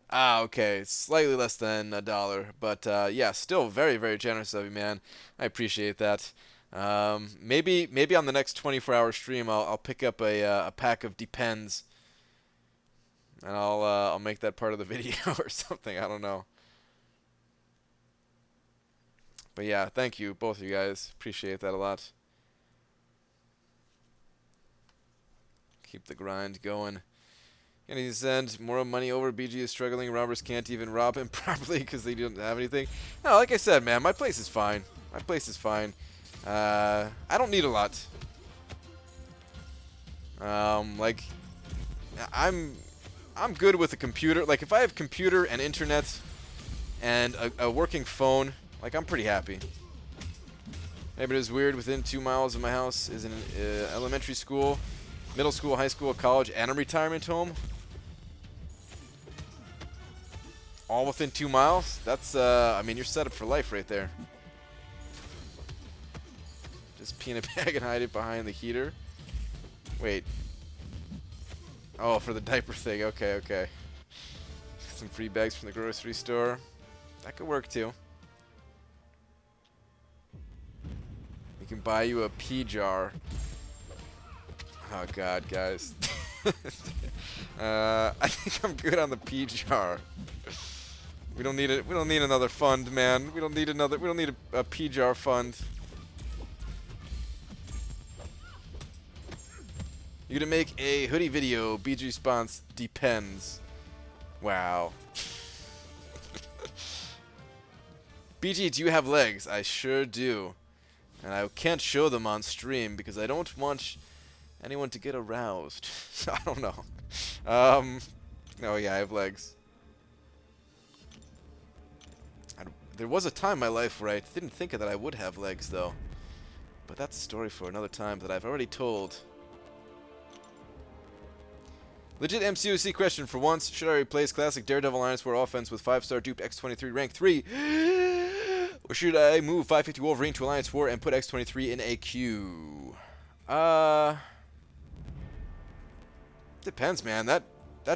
Ah, okay. Slightly less than $1. But yeah, still very, very generous of you, man. I appreciate that. Maybe on the next 24-hour stream, I'll pick up a pack of Depends, and I'll make that part of the video or something. I don't know. But yeah, thank you, both of you guys. Appreciate that a lot. Keep the grind going. And he send more money over. BG is struggling. Robbers can't even rob him properly because they don't have anything. No, like I said, man, my place is fine. My place is fine. I don't need a lot. Like, I'm good with a computer. Like, if I have computer and internet and a working phone, like, I'm pretty happy. Maybe it is weird. Within 2 miles of my house is an elementary school, middle school, high school, college, and a retirement home. All within 2 miles? That's, I mean, you're set up for life right there. Just peanut bag and hide it behind the heater. Wait. Oh, for the diaper thing. Okay, okay. Some free bags from the grocery store. That could work too. We can buy you a pea jar. Oh god, guys. I think I'm good on the pea jar. We don't need it. We don't need another fund, man. We don't need another. We don't need a pea jar fund. You're gonna make a hoodie video. BG response depends. Wow. BG, do you have legs? I sure do. And I can't show them on stream because I don't want anyone to get aroused. I don't know. No, yeah, I have legs. There was a time in my life where I didn't think that I would have legs, though. But that's a story for another time that I've already told. Legit MCOC question for once. Should I replace classic Daredevil Alliance War offense with 5-star dupe X-23 rank 3? Or should I move 550 Wolverine to Alliance War and put X-23 in a queue? Depends, man. That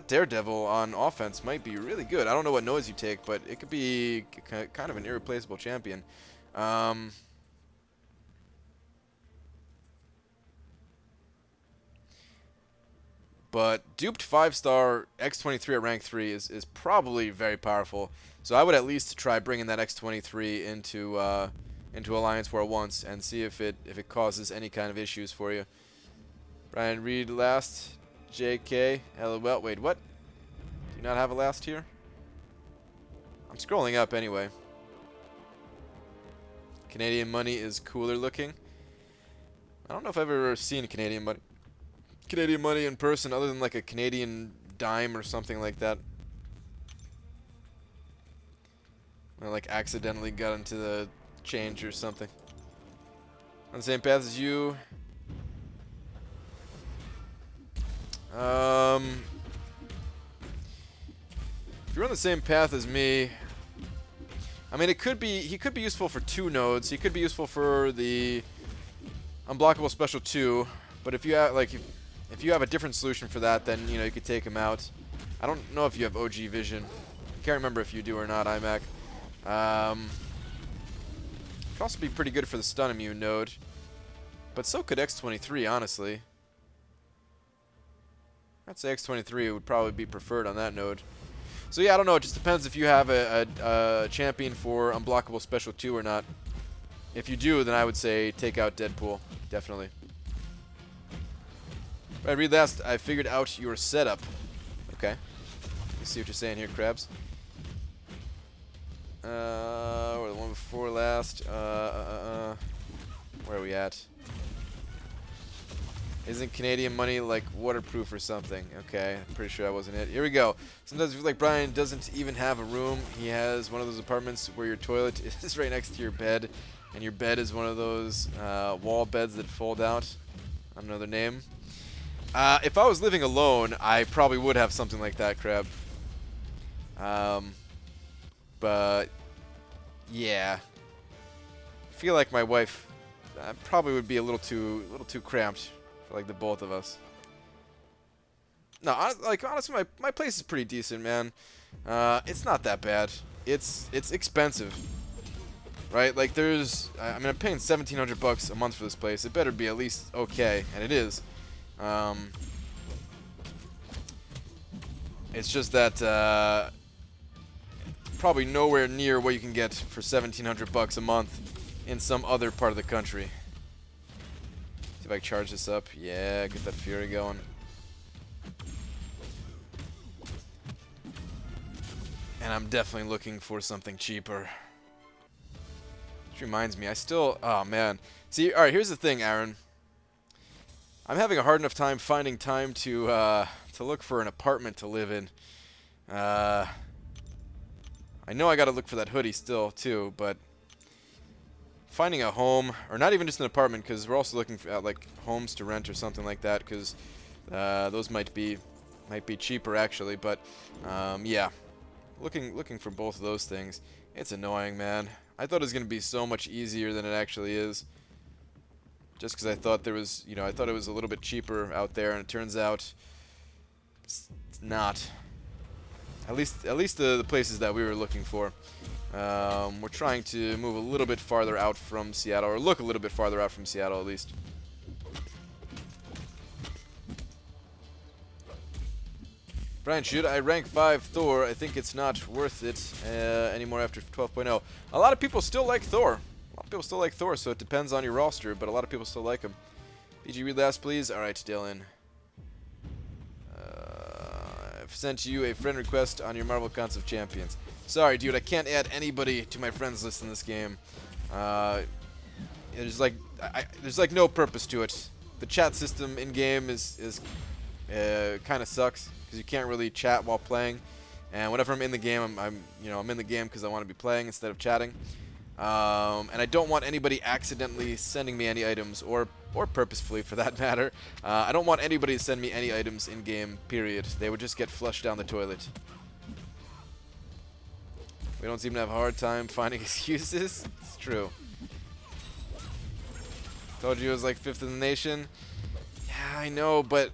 Daredevil on offense might be really good. I don't know what noise you take, but it could be kind of an irreplaceable champion. But duped 5-star X-23 at rank 3 is probably very powerful. So I would at least try bringing that X-23 into Alliance War once and see if it causes any kind of issues for you. Brian Reed last. JK. LOL. Wait, what? Do you not have a last here? I'm scrolling up anyway. Canadian money is cooler looking. I don't know if I've ever seen Canadian money in person other than like a Canadian dime or something like that. I like accidentally got into the change or something. On the same path as you. If you're on the same path as me, I mean, he could be useful for 2 nodes. He could be useful for the unblockable special 2, but if you have if you have a different solution for that, then you could take him out. I don't know if you have OG vision. I can't remember if you do or not, iMac. Could also be pretty good for the stun immune node, but so could X-23, honestly. I'd say X-23 would probably be preferred on that node. So yeah, I don't know. It just depends if you have a champion for unblockable special 2 or not. If you do, then I would say take out Deadpool. Definitely. Right, read last. I figured out your setup. Okay. Let's see what you're saying here, Krabs. Or the one before last. Where are we at? Isn't Canadian money like waterproof or something? Okay, I'm pretty sure that wasn't it. Here we go. Sometimes I feel like Brian doesn't even have a room. He has one of those apartments where your toilet is right next to your bed, and your bed is one of those wall beds that fold out. I don't know their name. If I was living alone, I probably would have something like that, Crab. but yeah, I feel like my wife probably would be a little too cramped for like the both of us. No, like honestly, my place is pretty decent, man. It's not that bad. It's expensive, right? Like I mean, I'm paying $1,700 a month for this place. It better be at least okay, and it is. It's just that probably nowhere near what you can get for $1,700 a month in some other part of the country. See if I can charge this up. Yeah, get that fury going. And I'm definitely looking for something cheaper. Which reminds me, oh man. See, alright, here's the thing, Aaron. I'm having a hard enough time finding time to look for an apartment to live in. I know I gotta look for that hoodie still, too, but finding a home, or not even just an apartment, because we're also looking at like homes to rent or something like that, because those might be cheaper actually, but yeah. Looking for both of those things. It's annoying, man. I thought it was going to be so much easier than it actually is. Just because I thought there was, I thought it was a little bit cheaper out there, and it turns out it's not. At least the places that we were looking for. We're trying to move a little bit farther out from Seattle, or look a little bit farther out from Seattle at least. Brian, should I rank 5 Thor? I think it's not worth it anymore after 12.0. A lot of people still like Thor. So it depends on your roster, but a lot of people still like him. BG, read last, please. Alright, Dylan. I've sent you a friend request on your Marvel ContestChampions. Sorry, dude, I can't add anybody to my friends list in this game. There's like no purpose to it. The chat system in game is kind of sucks, because you can't really chat while playing, and whenever I'm in the game, I'm in the game because I want to be playing instead of chatting, and I don't want anybody accidentally sending me any items, or purposefully for that matter. I don't want anybody to send me any items in game, period. They would just get flushed down the toilet. We don't seem to have a hard time finding excuses. It's true. Told you it was like 5th in the nation. Yeah, I know, but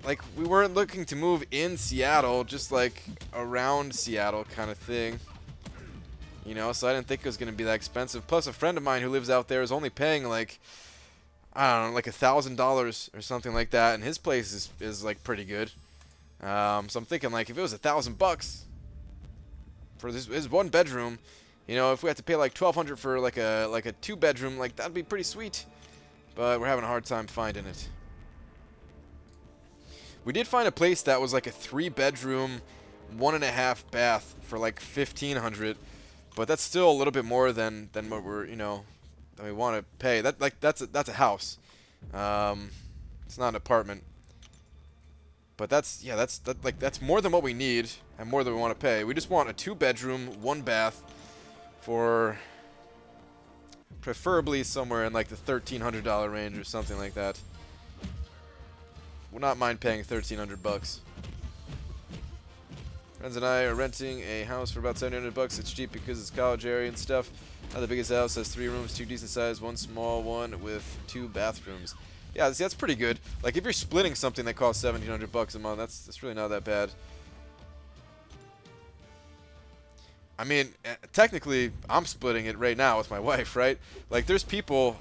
like, we weren't looking to move in Seattle, just like around Seattle kind of thing. So I didn't think it was going to be that expensive. Plus, a friend of mine who lives out there is only paying like, I don't know, like $1,000 or something like that, and his place is like pretty good. So I'm thinking, like, if it was $1,000 for his one bedroom, if we had to pay like $1,200 for like a 2-bedroom, like, that'd be pretty sweet. But we're having a hard time finding it. We did find a place that was like a 3-bedroom, 1.5 bath for like $1,500, but that's still a little bit more than what we're than we want to pay. That's a house. It's not an apartment. But that's more than what we need and more than we want to pay. We just want a 2-bedroom, 1 bath for preferably somewhere in like the $1,300 range or something like that. Would not mind paying $1,300. Friends and I are renting a house for about $700. It's cheap because it's college area and stuff. Not the biggest house, has 3 rooms, 2 decent sized, 1 small one with 2 bathrooms. Yeah, see, that's pretty good. Like, if you're splitting something that costs $1,700 a month, that's really not that bad. I mean, technically, I'm splitting it right now with my wife, right? Like, there's people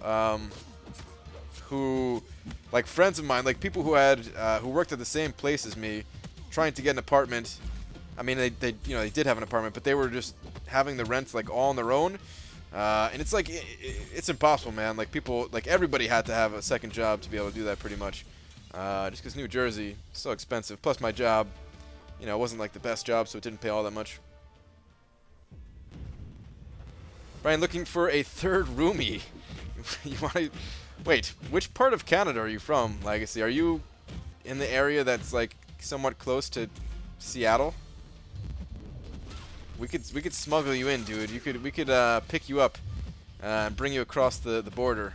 who, like, friends of mine, like people who worked at the same place as me, trying to get an apartment. I mean, they did have an apartment, but they were just having the rent like all on their own, and it's like it's impossible, man. Like, people, like, everybody had to have a second job to be able to do that, pretty much. Just because New Jersey is so expensive. Plus, my job, it wasn't like the best job, so it didn't pay all that much. Brian, looking for a 3rd roomie. You want to... Wait, which part of Canada are you from, Legacy? Are you in the area that's like somewhat close to Seattle? We could smuggle you in, dude. We could pick you up and bring you across the border.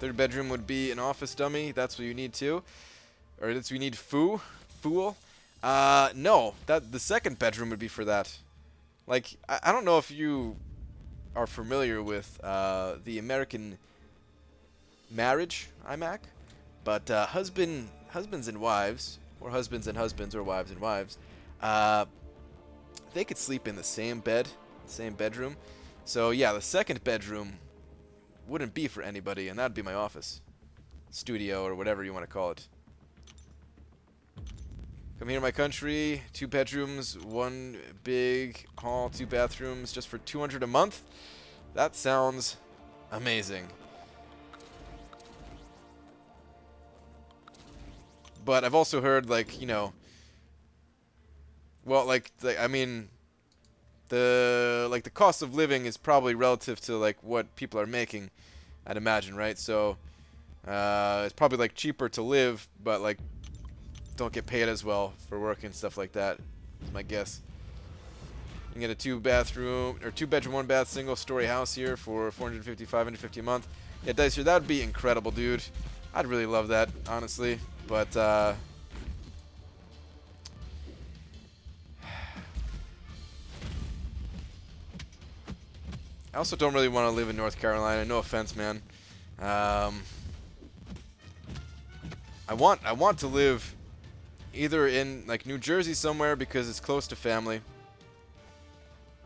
Third bedroom would be an office dummy. That's what you need too. Or that's what you need fool. No, the second bedroom would be for that. Like, I don't know if you are familiar with the American marriage IMAC, but husbands and wives, or husbands and husbands, or wives and wives, they could sleep in the same bed, same bedroom. So yeah, the second bedroom wouldn't be for anybody, and that'd be my office, studio, or whatever you want to call it. Come here, my country. 2 bedrooms, 1 big hall, 2 bathrooms, just for $200 a month. That sounds amazing. But I've also heard, like, you know, well, I mean, the cost of living is probably relative to like what people are making, I'd imagine, right? So it's probably like cheaper to live, but like don't get paid as well for work and stuff like that. Is my guess. You can get a 2 bedroom, 1 bath, single story house here for $450, $550 a month. Yeah, Dicer, that would be incredible, dude. I'd really love that, honestly. But I also don't really want to live in North Carolina. No offense, man. I want to live either in like New Jersey somewhere because it's close to family,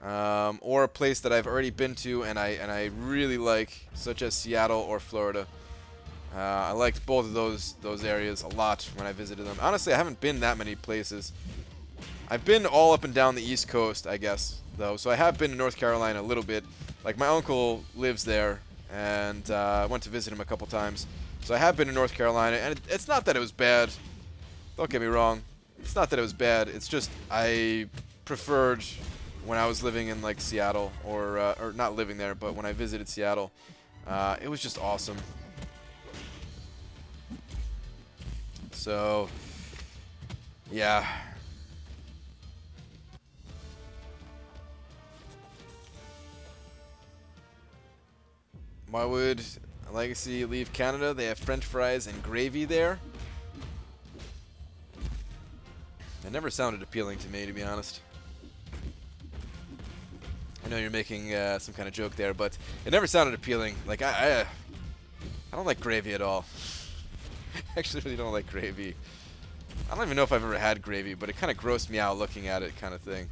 or a place that I've already been to and I really like, such as Seattle or Florida. I liked both of those areas a lot when I visited them. Honestly, I haven't been that many places. I've been all up and down the East Coast, I guess, though. So I have been to North Carolina a little bit. Like, my uncle lives there, and I went to visit him a couple times. So I have been to North Carolina, and it's not that it was bad. Don't get me wrong. It's not that it was bad. It's just I preferred when I was living in, like, Seattle, or not living there, but when I visited Seattle. It was just awesome. So, yeah. Why would Legacy leave Canada? They have French fries and gravy there. It never sounded appealing to me, to be honest. I know you're making some kind of joke there, but it never sounded appealing. Like, I don't like gravy at all. I actually really don't like gravy. I don't even know if I've ever had gravy, but it kind of grossed me out looking at it, kind of thing.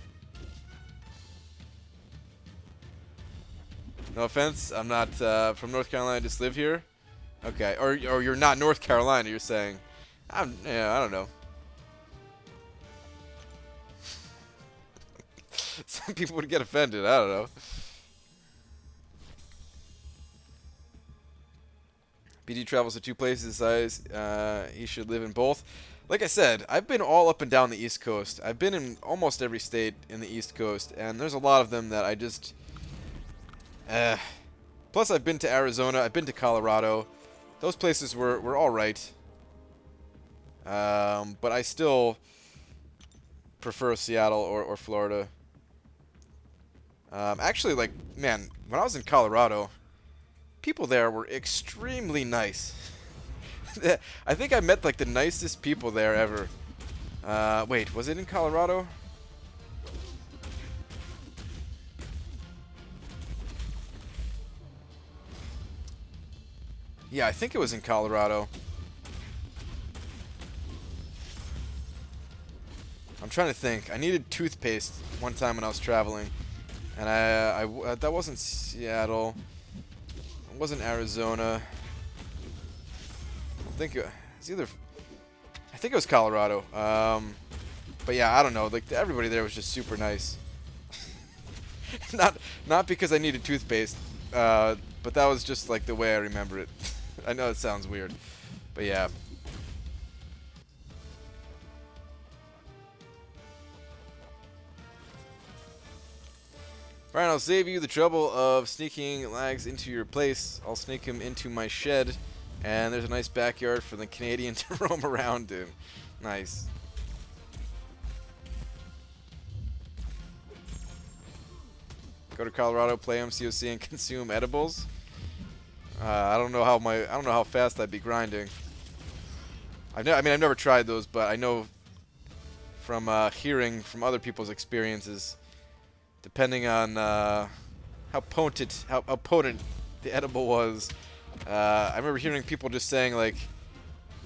No offense, I'm not from North Carolina, I just live here. Okay, or you're not North Carolina, you're saying. Yeah, I don't know. Some people would get offended, I don't know. BD travels to 2 places size. He should live in both. Like I said, I've been all up and down the East Coast. I've been in almost every state in the East Coast, and there's a lot of them that I just... Plus, I've been to Arizona. I've been to Colorado. Those places were all right. But I still prefer Seattle or Florida. Actually, like, man, when I was in Colorado, people there were extremely nice. I think I met, like, the nicest people there ever. Wait, was it in Colorado? Yeah, I think it was in Colorado. I'm trying to think. I needed toothpaste one time when I was traveling. And that wasn't Seattle. It wasn't Arizona. I think it was Colorado. But yeah, I don't know. Like, everybody there was just super nice. Not because I needed toothpaste, but that was just like the way I remember it. I know it sounds weird, but yeah. Brian, I'll save you the trouble of sneaking Lags into your place. I'll sneak him into my shed, and there's a nice backyard for the Canadian to roam around in. Nice. Go to Colorado, play MCOC, and consume edibles. I don't know how fast I'd be grinding. I've never tried those, but I know from hearing from other people's experiences, depending on how potent the edible was. I remember hearing people just saying like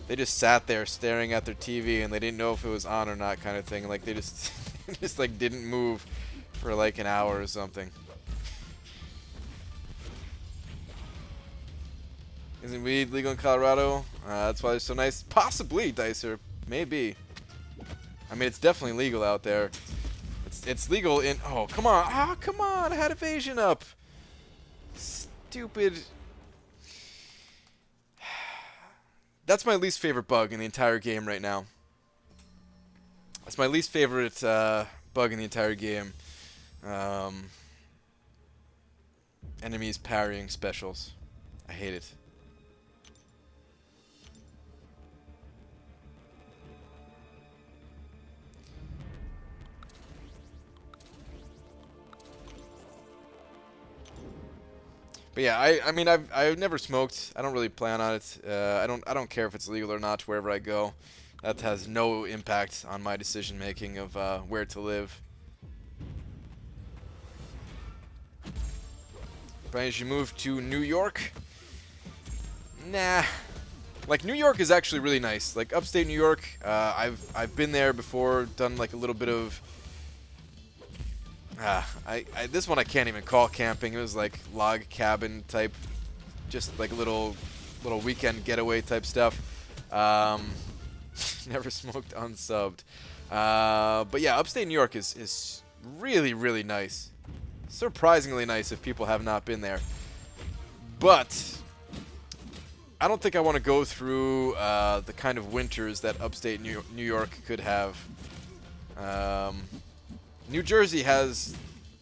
they just sat there staring at their TV and they didn't know if it was on or not, kind of thing. Like they just just like didn't move for like an hour or something. Isn't weed legal in Colorado? That's why they're so nice. Possibly, Dicer. Maybe. I mean, it's definitely legal out there. It's legal in... Oh, come on. Ah, come on. I had evasion up. Stupid. That's my least favorite bug in the entire game right now. That's my least favorite bug in the entire game. Enemies parrying specials. I hate it. But yeah, I mean I've never smoked. I don't really plan on it. I don't care if it's legal or not wherever I go. That has no impact on my decision making of where to live. Brian, you should move to New York? Nah. Like New York is actually really nice. Like upstate New York, I've been there before, done like a little bit of this one I can't even call camping. It was like log cabin type, just like little weekend getaway type stuff. Never smoked unsubbed. But yeah, upstate New York is really, really nice. Surprisingly nice if people have not been there. But I don't think I want to go through the kind of winters that upstate New York could have. New Jersey has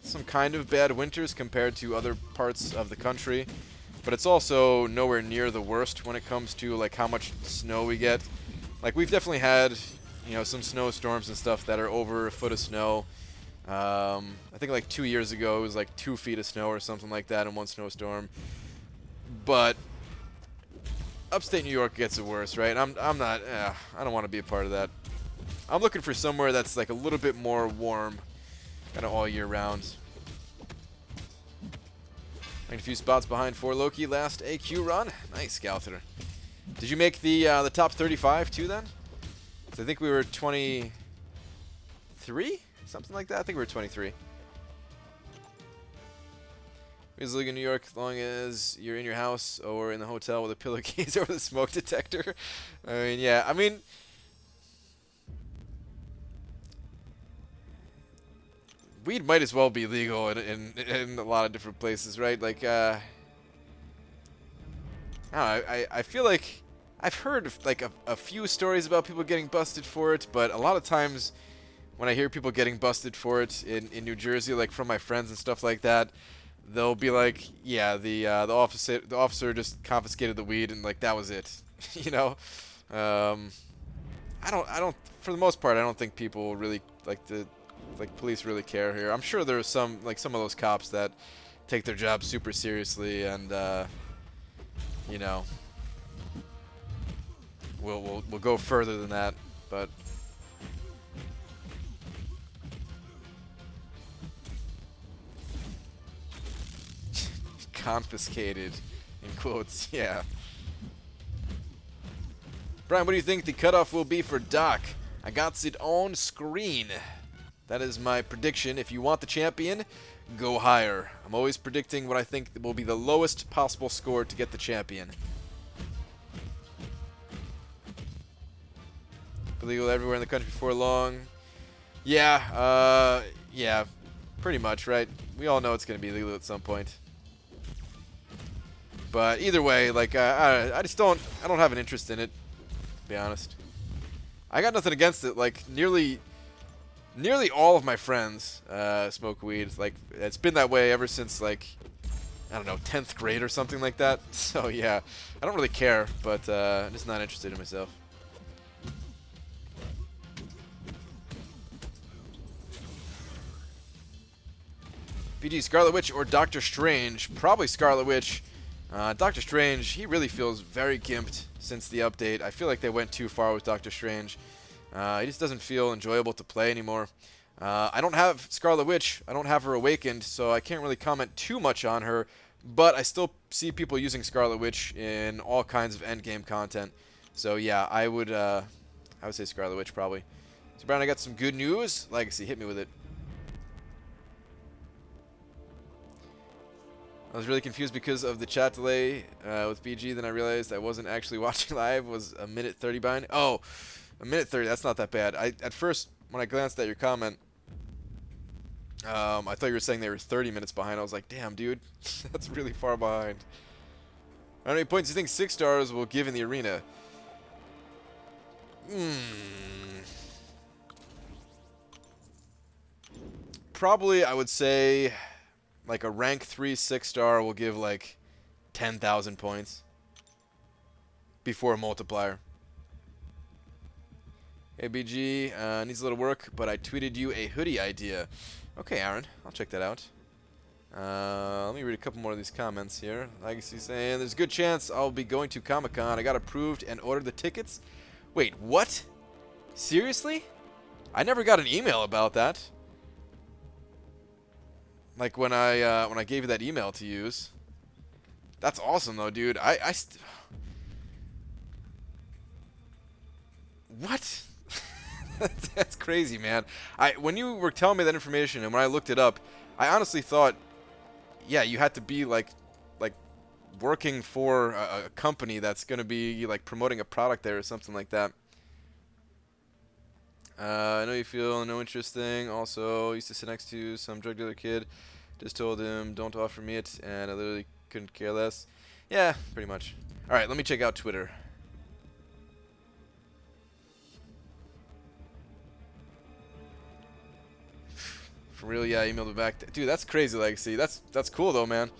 some kind of bad winters compared to other parts of the country, but it's also nowhere near the worst when it comes to like how much snow we get. Like we've definitely had, you know, some snowstorms and stuff that are over a foot of snow. I think like 2 years ago it was like 2 feet of snow or something like that in one snowstorm. But upstate New York gets it worse, right? I don't want to be a part of that. I'm looking for somewhere that's like a little bit more warm, kind of all year round. Ranked a few spots behind 4 Loki last AQ run. Nice, Scouther. Did you make the top 35 too then? So I think we were 23, something like that. I think we were 23. Is legal in New York as long as you're in your house or in the hotel with a pillowcase over the smoke detector. I mean, yeah. I mean, weed might as well be legal in a lot of different places, right? Like, I don't know, I feel like I've heard like a few stories about people getting busted for it, but a lot of times when I hear people getting busted for it in New Jersey, like from my friends and stuff like that, they'll be like, yeah, the officer just confiscated the weed and like that was it, you know. I don't for the most part I don't think people really police really care here. I'm sure there's some of those cops that take their job super seriously and you know, we'll go further than that, but confiscated in quotes, yeah. Brian, what do you think the cutoff will be for Doc? I got it on screen. That is my prediction. If you want the champion, go higher. I'm always predicting what I think will be the lowest possible score to get the champion. Illegal everywhere in the country before long. Yeah, yeah, pretty much, right? We all know it's going to be legal at some point. But either way, like, I don't have an interest in it, to be honest. I got nothing against it. Like, nearly all of my friends smoke weed. Like, it's been that way ever since, like, I don't know, 10th grade or something like that. So, yeah, I don't really care, but I'm just not interested in myself. PG, Scarlet Witch or Doctor Strange? Probably Scarlet Witch. Doctor Strange, he really feels very gimped since the update. I feel like they went too far with Doctor Strange. He just doesn't feel enjoyable to play anymore. I don't have Scarlet Witch. I don't have her awakened, so I can't really comment too much on her. But I still see people using Scarlet Witch in all kinds of endgame content. So yeah, I would say Scarlet Witch probably. So Brown, I got some good news. Legacy, hit me with it. I was really confused because of the chat delay with BG. Then I realized I wasn't actually watching live. It was a minute 30 behind. Oh, a minute 30. That's not that bad. At first, when I glanced at your comment, I thought you were saying they were 30 minutes behind. I was like, damn, dude. That's really far behind. How many points do you think 6 stars will give in the arena? Probably, I would say, like a rank 3 6-star will give like 10,000 points before a multiplier. Hey, BG, needs a little work, but I tweeted you a hoodie idea. Okay, Aaron, I'll check that out. Let me read a couple more of these comments here. Legacy saying, there's a good chance I'll be going to Comic-Con. I got approved and ordered the tickets. Wait, what? Seriously? I never got an email about that. Like when I gave you that email to use. That's awesome though, dude. What? That's crazy, man. When you were telling me that information and when I looked it up, I honestly thought, yeah, you had to be like working for a company that's gonna be like promoting a product there or something like that. I know you feel no interest thing. Also, used to sit next to some drug dealer kid. Just told him, don't offer me it, and I literally couldn't care less. Yeah, pretty much. All right, let me check out Twitter. For real, yeah, I emailed it back. Dude, that's crazy, Legacy. That's cool though, man.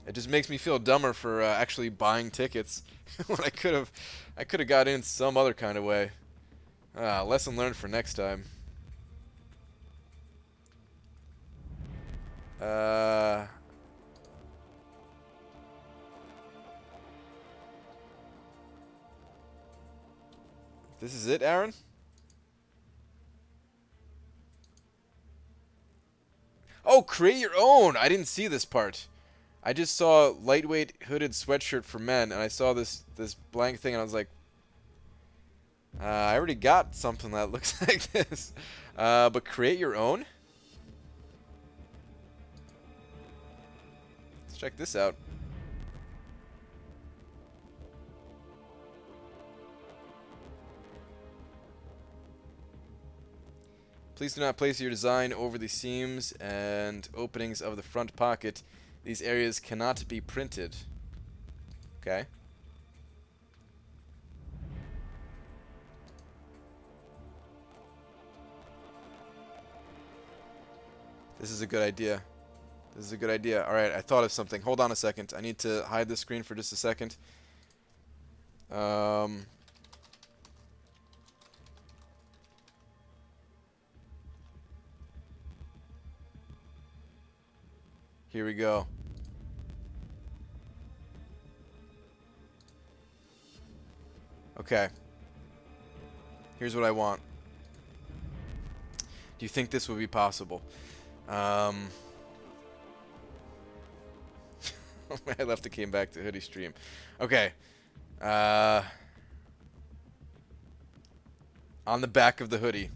It just makes me feel dumber for actually buying tickets when I could have got in some other kind of way. Lesson learned for next time. This is it, Aaron? Oh, create your own! I didn't see this part. I just saw lightweight hooded sweatshirt for men, and I saw this blank thing, and I was like, I already got something that looks like this. But create your own? Let's check this out. Please do not place your design over the seams and openings of the front pocket. These areas cannot be printed. Okay. This is a good idea. This is a good idea. Alright, I thought of something. Hold on a second. I need to hide the screen for just a second. Here we go. Okay. Here's what I want. Do you think this would be possible? I left and came back to hoodie stream. Okay. On the back of the hoodie.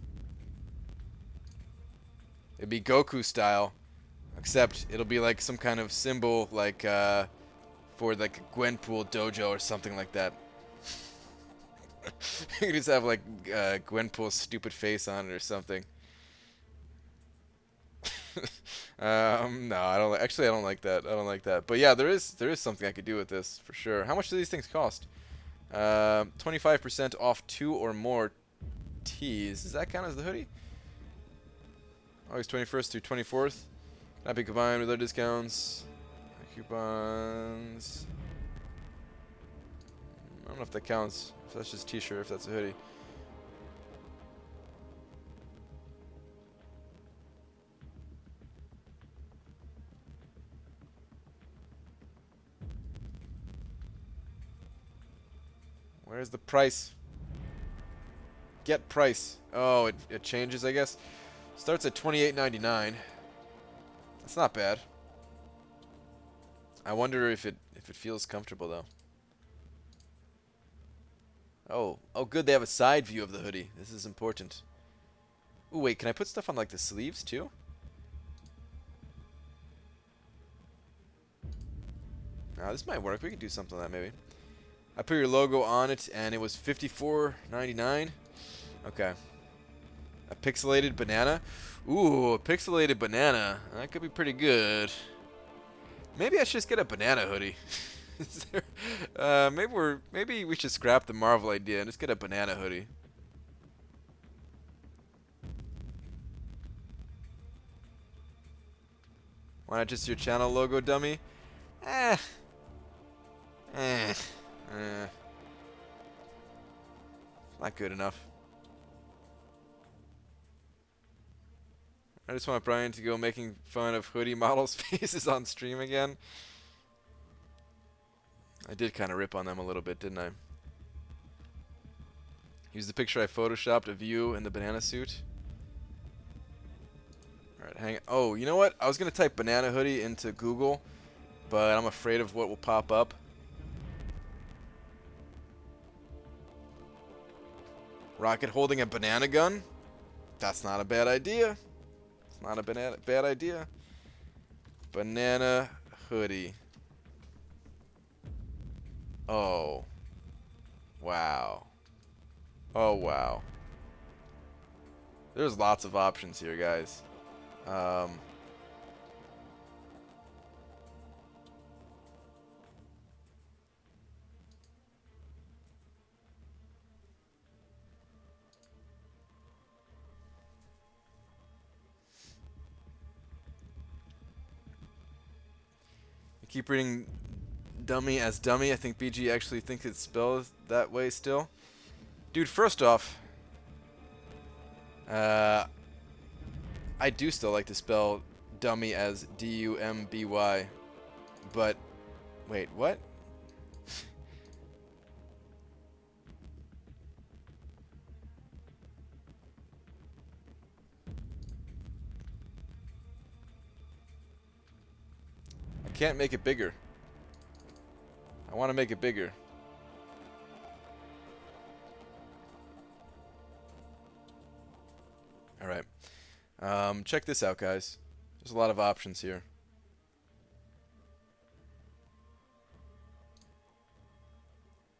It'd be Goku style. Except it'll be like some kind of symbol like for like Gwenpool Dojo or something like that. You just have like Gwenpool's stupid face on it or something. No, I don't. Actually, I don't like that. I don't like that. But yeah, there is something I could do with this for sure. How much do these things cost? 25% off 2 or more tees. Does that count as the hoodie? August 21st through 24th. Not be combined with other discounts. Coupons. I don't know if that counts. If that's just t-shirt, if that's a hoodie. Where's the price? Get price. Oh, it changes, I guess. Starts at $28.99. That's not bad. I wonder if it feels comfortable though. Oh, good. They have a side view of the hoodie. This is important. Ooh, wait. Can I put stuff on like the sleeves too? Now this might work. We could do something like that maybe. I put your logo on it, and it was $54.99. Okay. A pixelated banana. Ooh, a pixelated banana. That could be pretty good. Maybe I should just get a banana hoodie. Maybe we should scrap the Marvel idea and just get a banana hoodie. Why not just your channel logo, dummy? Eh. Not good enough. I just want Brian to go making fun of hoodie models' faces on stream again. I did kind of rip on them a little bit, didn't I? Use the picture I photoshopped of you in the banana suit. Alright, hang on. Oh, you know what? I was going to type banana hoodie into Google, but I'm afraid of what will pop up. Rocket holding a banana gun? That's not a bad idea. It's not a bad idea. Banana hoodie. Oh. Wow. Oh, wow. There's lots of options here, guys. I keep reading dummy as dummy. I think BG actually thinks it's spelled that way still. Dude, first off, I do still like to spell dummy as D-U-M-B-Y. But, wait, what? I can't make it bigger. I want to make it bigger. Alright. Check this out, guys. There's a lot of options here.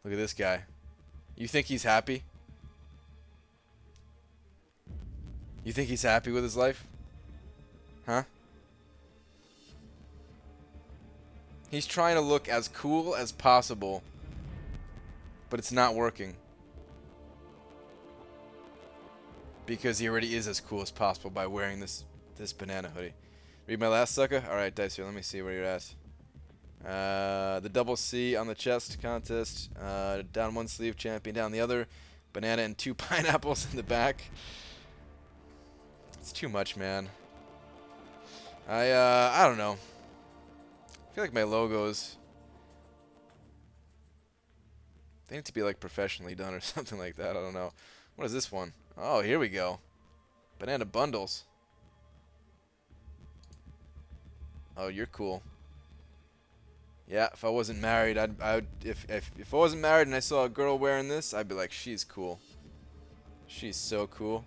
Look at this guy. You think he's happy? You think he's happy with his life? Huh? He's trying to look as cool as possible, but it's not working. Because he already is as cool as possible by wearing this banana hoodie. Read my last sucker? Alright, Dicer, let me see where you're at. The double C on the chest contest. Down one sleeve, champion down the other. Banana and 2 pineapples in the back. It's too much, man. I don't know. I feel like my logos, they need to be like professionally done or something like that. I don't know. What is this one? Oh, here we go. Banana bundles. Oh, you're cool. Yeah, if I wasn't married, if I wasn't married and I saw a girl wearing this, I'd be like, she's cool. She's so cool.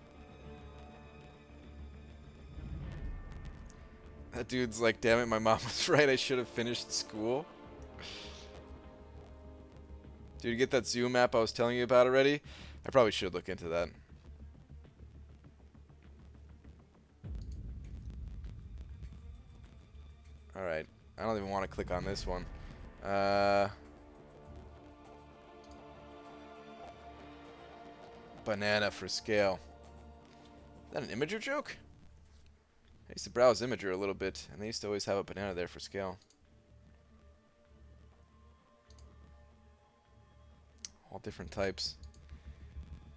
That dude's like, damn it, my mom was right. I should have finished school. Dude, you get that Zoom app I was telling you about already? I probably should look into that. Alright. I don't even want to click on this one. Banana for scale. Is that an Imager joke? I used to browse Imager a little bit, and they used to always have a banana there for scale. All different types.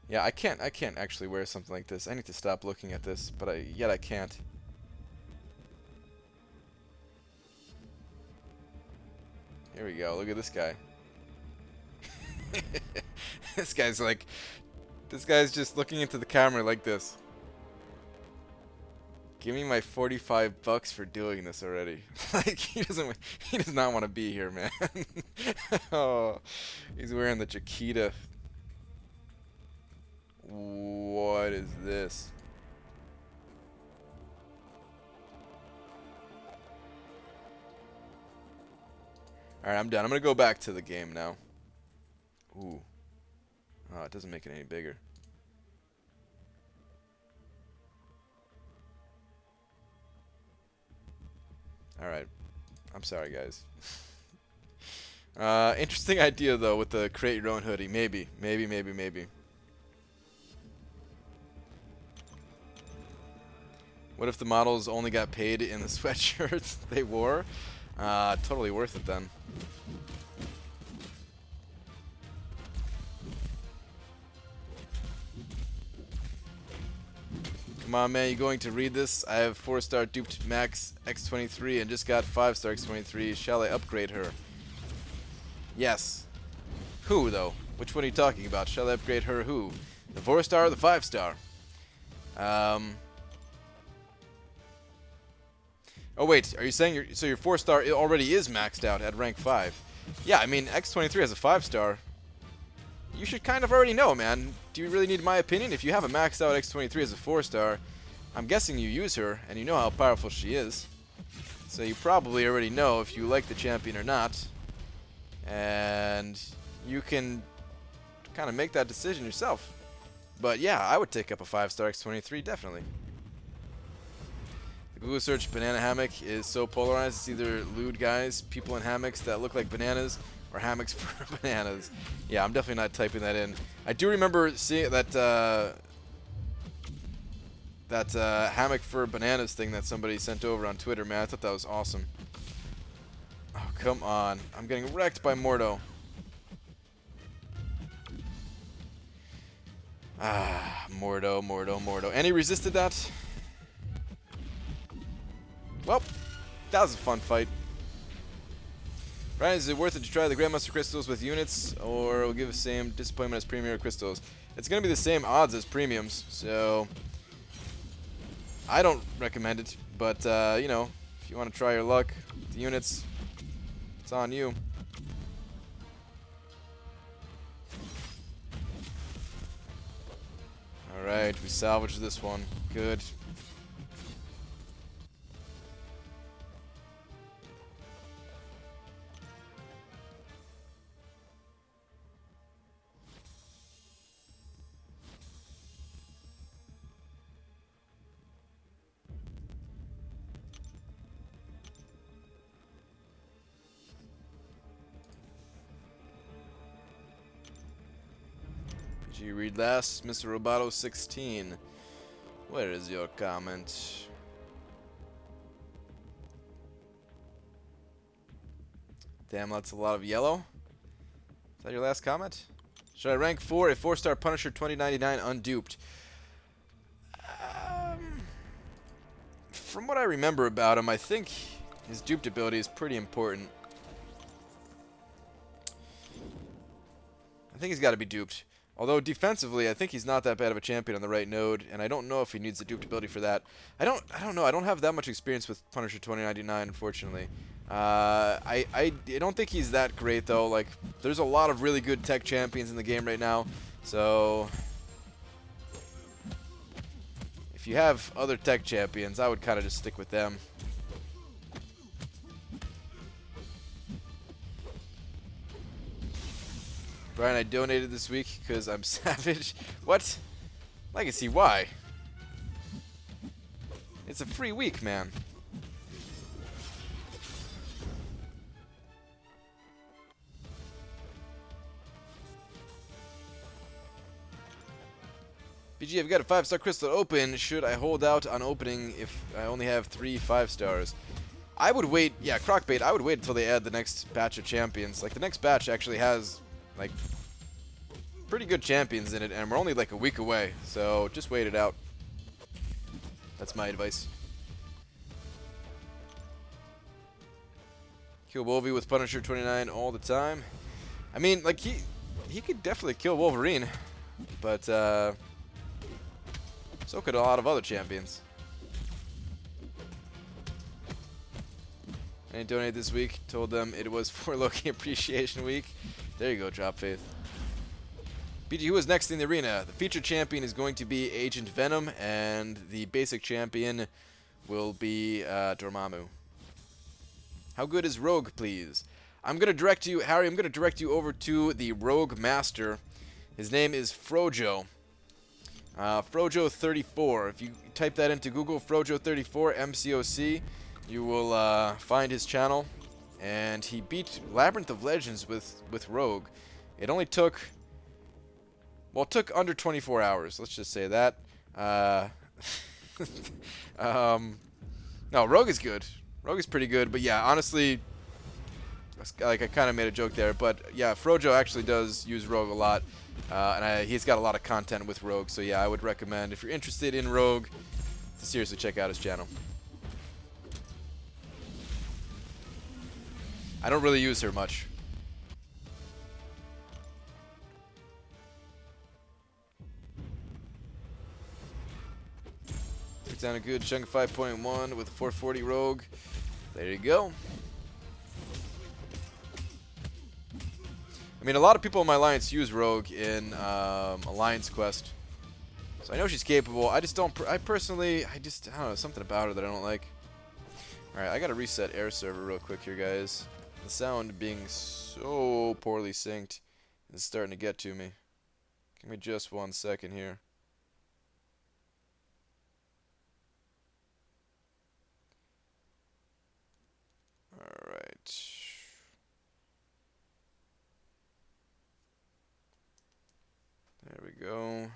Yeah, I can't actually wear something like this. I need to stop looking at this, but yet I can't. Here we go. Look at this guy. This guy's like, this guy's just looking into the camera like this. Give me my $45 for doing this already. Like he does not want to be here, man. Oh, he's wearing the Chiquita. What is this? Alright, I'm done. I'm gonna go back to the game now. Ooh. Oh, it doesn't make it any bigger. Alright. I'm sorry, guys. Interesting idea, though, with the create your own hoodie. Maybe. What if the models only got paid in the sweatshirts they wore? Totally worth it then. Come on, man, you going to read this? I have 4-star duped Max X23 and just got 5-star X23. Shall I upgrade her? Yes. Who, though? Which one are you talking about? Shall I upgrade her who? The 4-star or the 5-star? Oh, wait. Are you saying your 4-star already is maxed out at rank 5? Yeah, I mean, X23 has a 5-star. You should kind of already know, man. Do you really need my opinion? If you have a maxed out X23 as a 4-star, I'm guessing you use her, and you know how powerful she is. So you probably already know if you like the champion or not. And you can kind of make that decision yourself. But yeah, I would take up a 5-star X23, definitely. The Google search banana hammock is so polarized. It's either lewd guys, people in hammocks that look like bananas, or hammocks for bananas. Yeah, I'm definitely not typing that in. I do remember seeing that hammock for bananas thing that somebody sent over on Twitter, man. I thought that was awesome. Oh, come on. I'm getting wrecked by Mordo. Ah, Mordo. And he resisted that? Well, that was a fun fight. Brian, is it worth it to try the Grandmaster Crystals with units, or will give the same disappointment as Premier Crystals? It's going to be the same odds as Premiums, so I don't recommend it. But, you know, if you want to try your luck with the units, it's on you. Alright, we salvaged this one. Good. Did you read last? Mr. Roboto 16. Where is your comment? Damn, that's a lot of yellow. Is that your last comment? Should I rank 4 a 4-star Punisher 2099 unduped? From what I remember about him, I think his duped ability is pretty important. I think he's got to be duped. Although defensively, I think he's not that bad of a champion on the right node, and I don't know if he needs the duped ability for that. I don't know. I don't have that much experience with Punisher 2099, unfortunately. I don't think he's that great though. Like, there's a lot of really good tech champions in the game right now, so if you have other tech champions, I would kind of just stick with them. Brian, I donated this week because I'm savage. What? Legacy, why? It's a free week, man. BG, I've got a 5-star crystal open. Should I hold out on opening if I only have 3 5-stars? I would wait. Yeah, Crocbait, I would wait until they add the next batch of champions. Like, the next batch actually has, like, pretty good champions in it, and we're only like a week away, so just wait it out. That's my advice. Kill Wolvie with Punisher 29 all the time. I mean, like, he he could definitely kill Wolverine, but so could a lot of other champions. I didn't donate this week. Told them it was for Loki Appreciation Week. There you go, Drop Faith. BG, who is next in the arena? The featured champion is going to be Agent Venom, and the basic champion will be Dormammu. How good is Rogue, please? I'm going to direct you, Harry, I'm going to direct you over to the Rogue Master. His name is Frojo. Frojo34. If you type that into Google, Frojo34, MCOC, you will find his channel. And he beat Labyrinth of Legends with Rogue. It only took... Well, it took under 24 hours. Let's just say that. No, Rogue is good. Rogue is pretty good. But yeah, honestly, like I kind of made a joke there. But yeah, Frojo actually does use Rogue a lot. And he's got a lot of content with Rogue. So yeah, I would recommend, if you're interested in Rogue, to seriously check out his channel. I don't really use her much. Takes down a good chunk of 5.1 with a 440 Rogue. There you go. I mean, a lot of people in my alliance use Rogue in Alliance Quest. So I know she's capable. I just don't, I don't know, something about her that I don't like. Alright, I gotta reset air server real quick here, guys. The sound being so poorly synced is starting to get to me. Give me just 1 second here. Alright. There we go.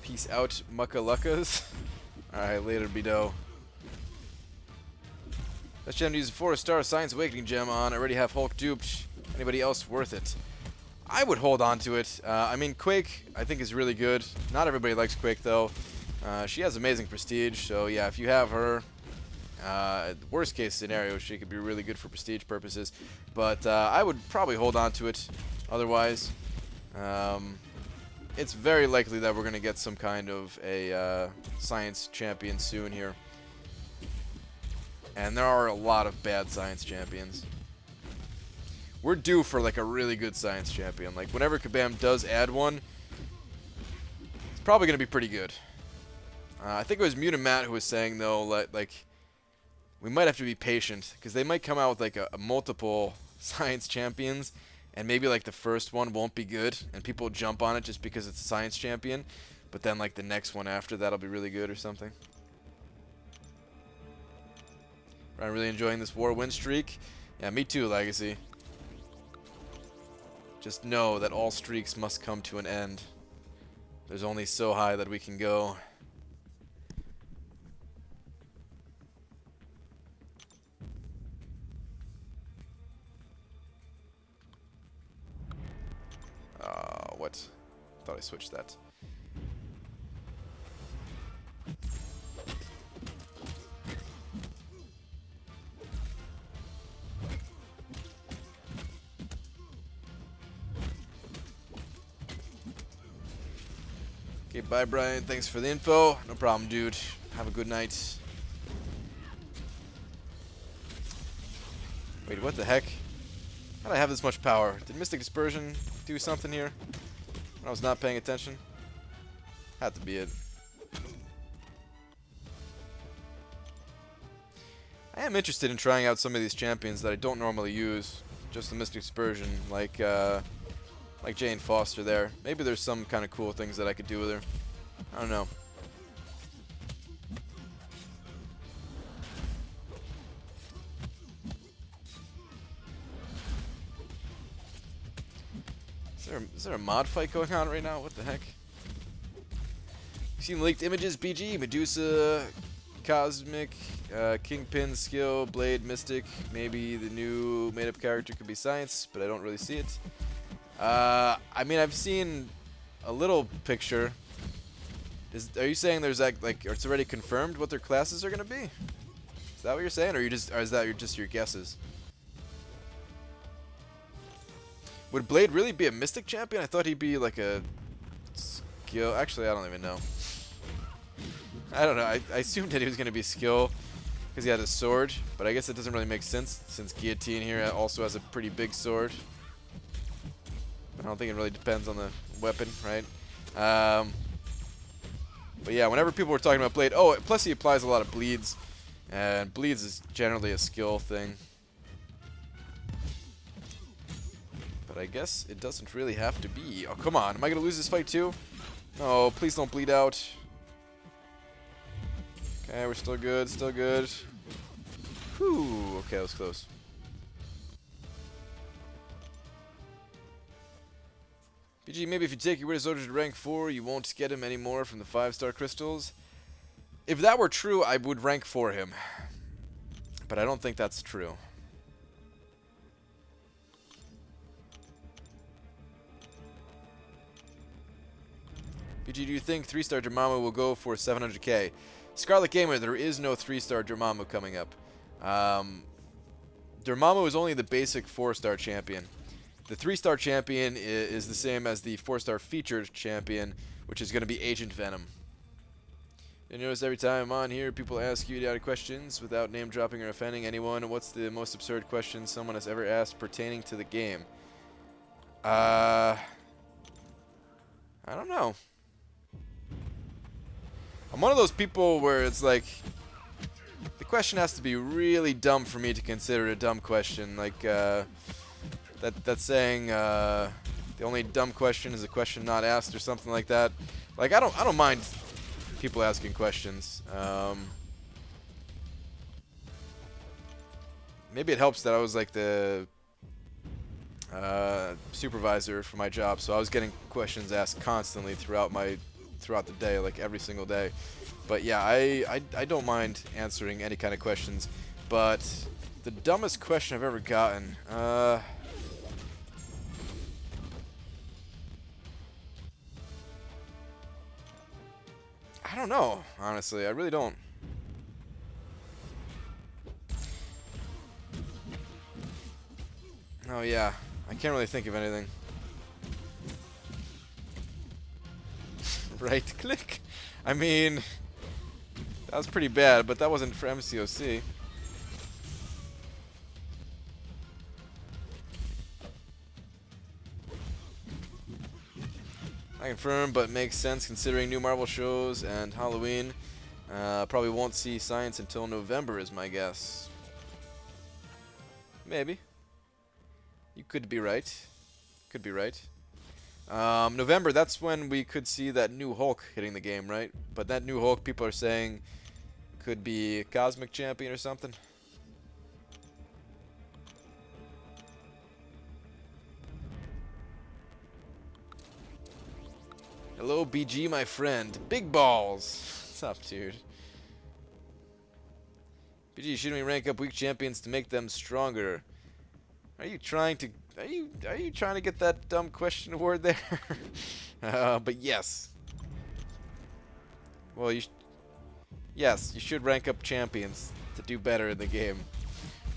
Peace out, muckaluckas. Alright, later, Bido. This gem uses 4-star Science Awakening gem on. I already have Hulk duped. Anybody else worth it? I would hold on to it. I mean, Quake, I think, is really good. Not everybody likes Quake, though. She has amazing prestige, so yeah, if you have her, worst case scenario, she could be really good for prestige purposes. But I would probably hold on to it otherwise. It's very likely that we're going to get some kind of a science champion soon here. And there are a lot of bad science champions. We're due for like a really good science champion. Like whenever Kabam does add one, it's probably going to be pretty good. I think it was Mutant Matt who was saying though, like we might have to be patient because they might come out with like a multiple science champions. And maybe like the first one won't be good, and people jump on it just because it's a science champion. But then like the next one after that'll be really good or something. I'm really enjoying this war win streak. Yeah, me too, Legacy. Just know that all streaks must come to an end. There's only so high that we can go. What? Thought I switched that. Okay, bye, Brian. Thanks for the info. No problem, dude. Have a good night. Wait, what the heck? How did I have this much power? Did Mystic Dispersion do something here when I was not paying attention? Had to be it. I am interested in trying out some of these champions that I don't normally use. Just the Mystic Dispersion, like Jane Foster there. Maybe there's some kind of cool things that I could do with her. I don't know. Is there a mod fight going on right now? What the heck? You've seen leaked images, BG, Medusa, Cosmic, Kingpin, Skill, Blade, Mystic. Maybe the new made-up character could be Science, but I don't really see it. I mean, I've seen a little picture. Are you saying there's like it's already confirmed what their classes are gonna be? that what you're saying, or is that just your guesses? Would Blade really be a Mystic champion? I thought he'd be like a skill. Actually, I don't even know. I don't know. I assumed that he was going to be skill because he had a sword, but I guess it doesn't really make sense since Guillotine here also has a pretty big sword. I don't think it really depends on the weapon, right? But yeah, whenever people were talking about Blade, oh, plus he applies a lot of bleeds, and bleeds is generally a skill thing. But I guess it doesn't really have to be. Oh, come on. Am I going to lose this fight too? No, please don't bleed out. Okay, we're still good, still good. Whew, okay, that was close. PG, maybe if you take your Widow Soldier to rank 4, you won't get him anymore from the 5-star crystals. If that were true, I would rank 4 him. But I don't think that's true. PG, do you think 3-star Dormammu will go for 700k? Scarlet Gamer, there is no 3-star Dormammu coming up. Dormammu is only the basic 4-star champion. The 3-star champion is the same as the 4-star featured champion, which is going to be Agent Venom. You notice every time I'm on here, people ask you idiotic questions without name dropping or offending anyone. What's the most absurd question someone has ever asked pertaining to the game? I don't know. I'm one of those people where it's like, the question has to be really dumb for me to consider a dumb question. Like, that saying, the only dumb question is a question not asked or something like that. Like, I don't mind people asking questions. Maybe it helps that I was like the supervisor for my job, so I was getting questions asked constantly throughout the day, like every single day. But yeah, I don't mind answering any kind of questions. But the dumbest question I've ever gotten, I don't know, honestly. I really don't. Oh yeah, I can't really think of anything. Right click? I mean, that was pretty bad, but that wasn't for MCOC. I confirm, but makes sense considering new Marvel shows and Halloween. Probably won't see Science until November is my guess. Maybe. You could be right. Could be right. November, that's when we could see that new Hulk hitting the game, right? But that new Hulk, people are saying, could be a Cosmic Champion or something. Hello, BG, my friend. Big balls. What's up, dude? BG, shouldn't we rank up weak champions to make them stronger? Are you trying to get that dumb question award there? But yes. Well, yes, you should rank up champions to do better in the game.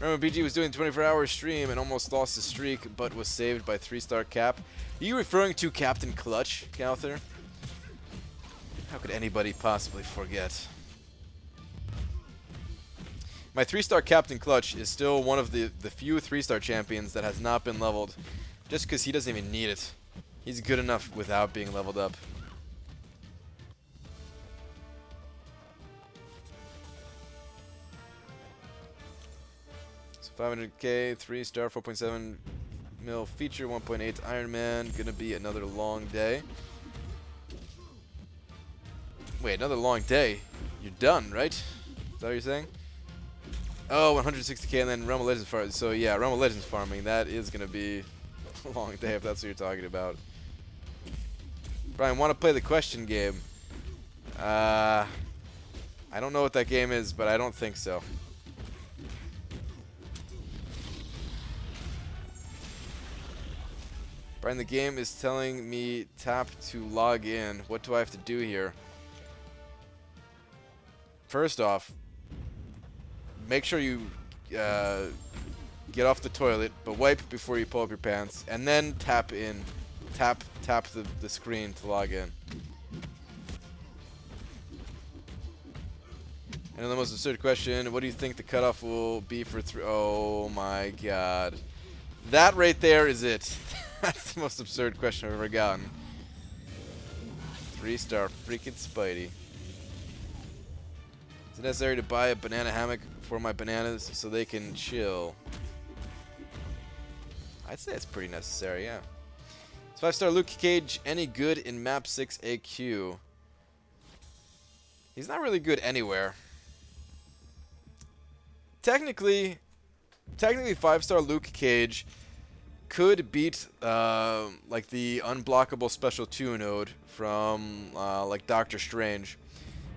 Remember, BG was doing 24-hour stream and almost lost his streak, but was saved by 3-star Cap. Are you referring to Captain Clutch, Cowther? How could anybody possibly forget? My 3-star Captain Clutch is still one of the few 3-star champions that has not been leveled, just because he doesn't even need it. He's good enough without being leveled up. So 500k, 3-star, 4.7 mil feature, 1.8 Iron Man. Gonna be another long day. Wait, another long day? You're done, right? Is that what you're saying? Oh, 160k and then Realm of Legends farming. So yeah, Realm of Legends farming. That is going to be a long day if that's what you're talking about. Brian, want to play the question game? I don't know what that game is, but I don't think so. Brian, the game is telling me tap to log in. What do I have to do here? First off, make sure you get off the toilet, but wipe before you pull up your pants, and then tap in. Tap the screen to log in. And then the most absurd question, what do you think the cutoff will be for oh my god. That right there is it. That's the most absurd question I've ever gotten. 3-star freaking Spidey. Is it necessary to buy a banana hammock for my bananas so they can chill? I'd say it's pretty necessary, yeah. Is 5-star Luke Cage any good in map 6 AQ? He's not really good anywhere. Technically 5-star Luke Cage could beat like the unblockable special 2 node from like Doctor Strange.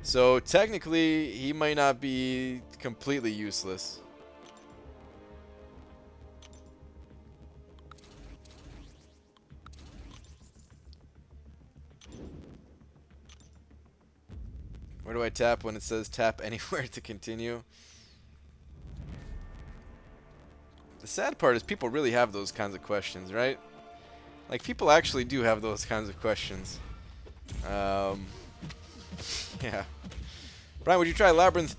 So technically he might not be completely useless. Where do I tap when it says tap anywhere to continue? The sad part is people really have those kinds of questions, right? Like, people actually do have those kinds of questions. Yeah. Brian, would you try Labyrinth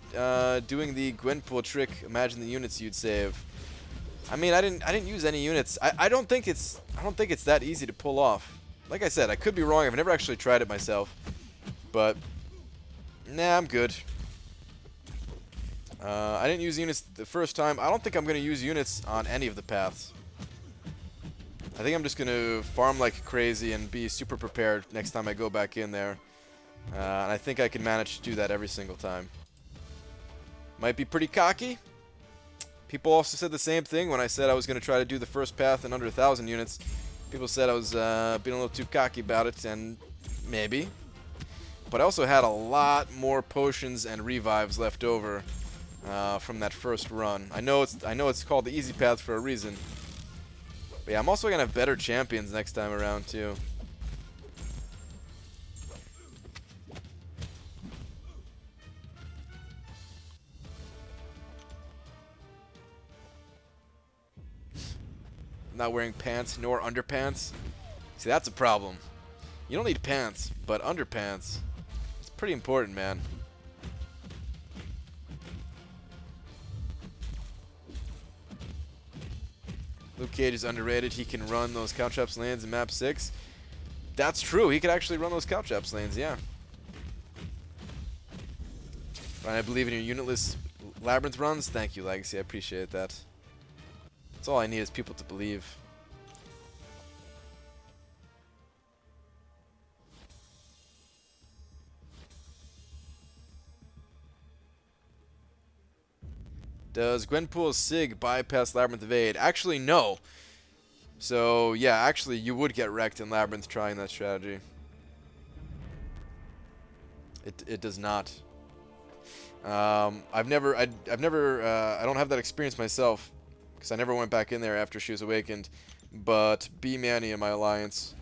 doing the Gwenpool trick? Imagine the units you'd save. I mean, I didn't use any units. I don't think it's that easy to pull off. Like I said, I could be wrong. I've never actually tried it myself. But nah, I'm good. I didn't use units the first time. I don't think I'm going to use units on any of the paths. I think I'm just going to farm like crazy and be super prepared next time I go back in there. And I think I can manage to do that every single time. Might be pretty cocky. People also said the same thing when I said I was going to try to do the first path in under 1,000 units. People said I was being a little too cocky about it, and maybe. But I also had a lot more potions and revives left over from that first run. I know it's called the easy path for a reason. But yeah, I'm also gonna have better champions next time around too. Not wearing pants nor underpants. See, that's a problem. You don't need pants, but underpants. It's pretty important, man. Luke Cage is underrated. He can run those cow traps lanes in map 6. That's true. He could actually run those cow traps lanes, yeah. Ryan, I believe in your unitless Labyrinth runs. Thank you, Legacy. I appreciate that. That's all I need is people to believe. Does Gwenpool's Sig bypass Labyrinth Evade? Actually, no. So, yeah, actually, you would get wrecked in Labyrinth trying that strategy. It does not. I don't have that experience myself, because I never went back in there after she was awakened. But B Manny in my alliance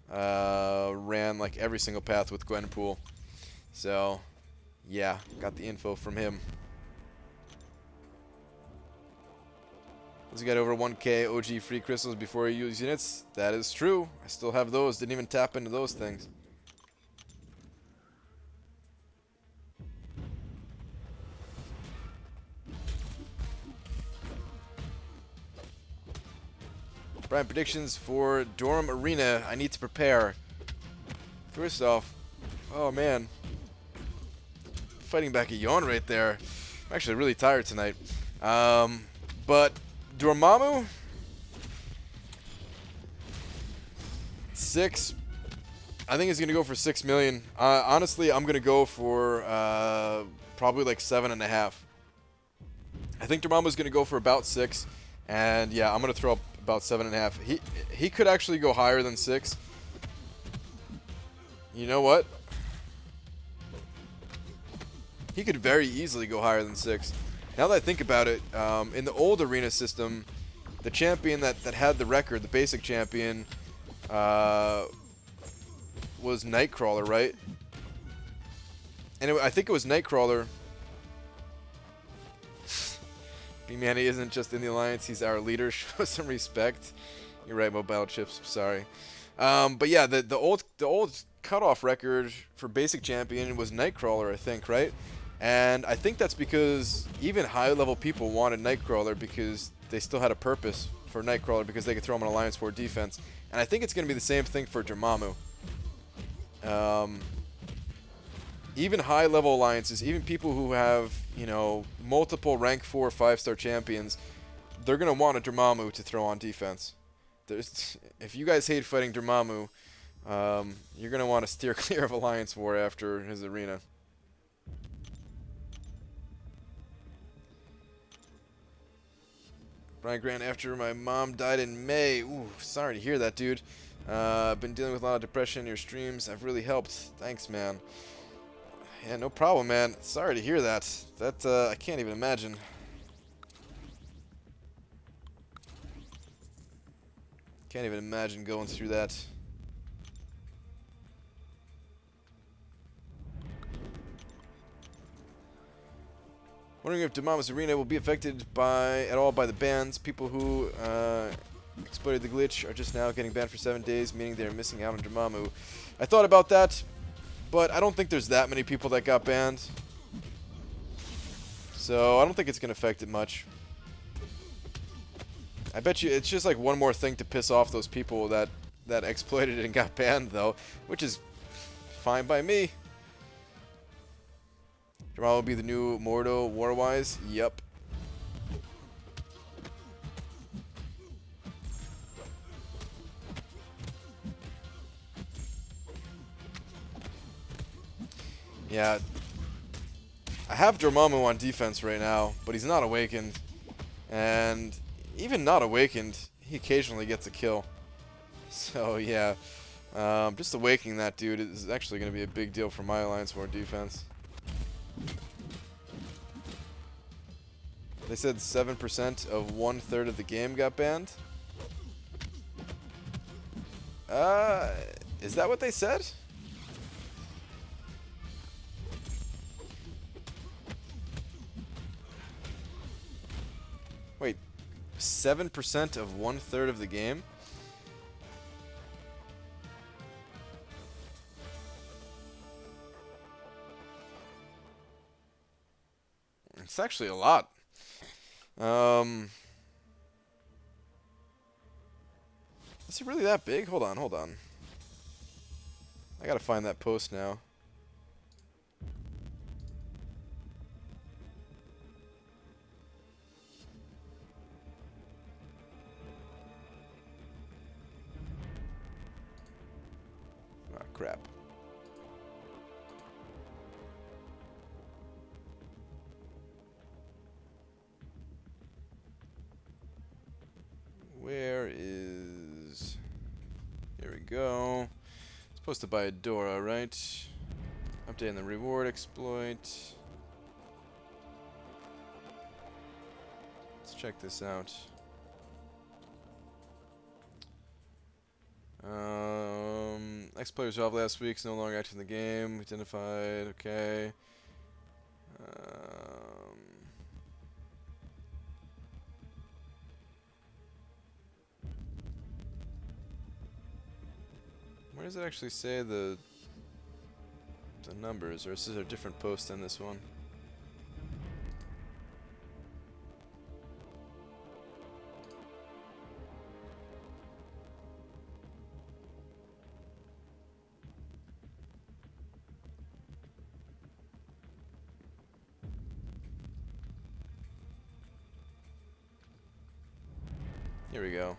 ran like every single path with Gwenpool. So, yeah, got the info from him. Once you get over 1k OG free crystals before you use units, that is true. I still have those. Didn't even tap into those things. Brian, predictions for Dorm Arena. I need to prepare. First off, oh man. Fighting back a yawn right there. I'm actually really tired tonight. But Dormammu 6. I think he's gonna go for 6 million. Honestly, I'm gonna go for probably like 7.5. I think Dormammu's gonna go for about 6, and yeah, I'm gonna throw up about 7.5. He could actually go higher than 6. You know what? He could very easily go higher than 6. Now that I think about it, in the old arena system, the champion that had the record, the basic champion, was Nightcrawler, right? And I think it was Nightcrawler. B-Manny isn't just in the alliance; he's our leader. Show some respect. You're right, Mobile Chips. I'm sorry. But yeah, the old cutoff record for basic champion was Nightcrawler, I think, right? And I think that's because even high-level people wanted Nightcrawler because they still had a purpose for Nightcrawler because they could throw him on Alliance War defense. And I think it's going to be the same thing for Dormammu. Even high-level alliances, even people who have, you know, multiple rank 4 5-star champions, they're going to want a Dormammu to throw on defense. If you guys hate fighting Dormammu, you're going to want to steer clear of Alliance War after his arena. Brian Grant, after my mom died in May. Ooh, sorry to hear that, dude. I've been dealing with a lot of depression in your streams. I've really helped. Thanks, man. Yeah, no problem, man. Sorry to hear that. I can't even imagine. Can't even imagine going through that. Wondering if Dormammu's arena will be affected at all by the bans. People who exploited the glitch are just now getting banned for 7 days, meaning they're missing out on Dormammu. I thought about that, but I don't think there's that many people that got banned. So I don't think it's going to affect it much. I bet you it's just like one more thing to piss off those people that exploited it and got banned, though, which is fine by me. Dormammu will be the new Mordo Warwise. Yup. Yeah. I have Dormammu on defense right now, but he's not awakened. And even not awakened, he occasionally gets a kill. So, yeah. Just awakening that dude is actually going to be a big deal for my Alliance War defense. They said 7% of 1/3 of the game got banned. Is that what they said? Wait, 7% of 1/3 of the game? It's actually a lot. Is it really that big? Hold on, hold on. I gotta find that post now. Ah, crap. Where is... Here we go. Supposed to buy a Dora, right? Updating the reward exploit. Let's check this out. Ex-players off last week, is no longer active in the game. Identified, okay. Where does it actually say the numbers, or is this a different post than this one? Here we go.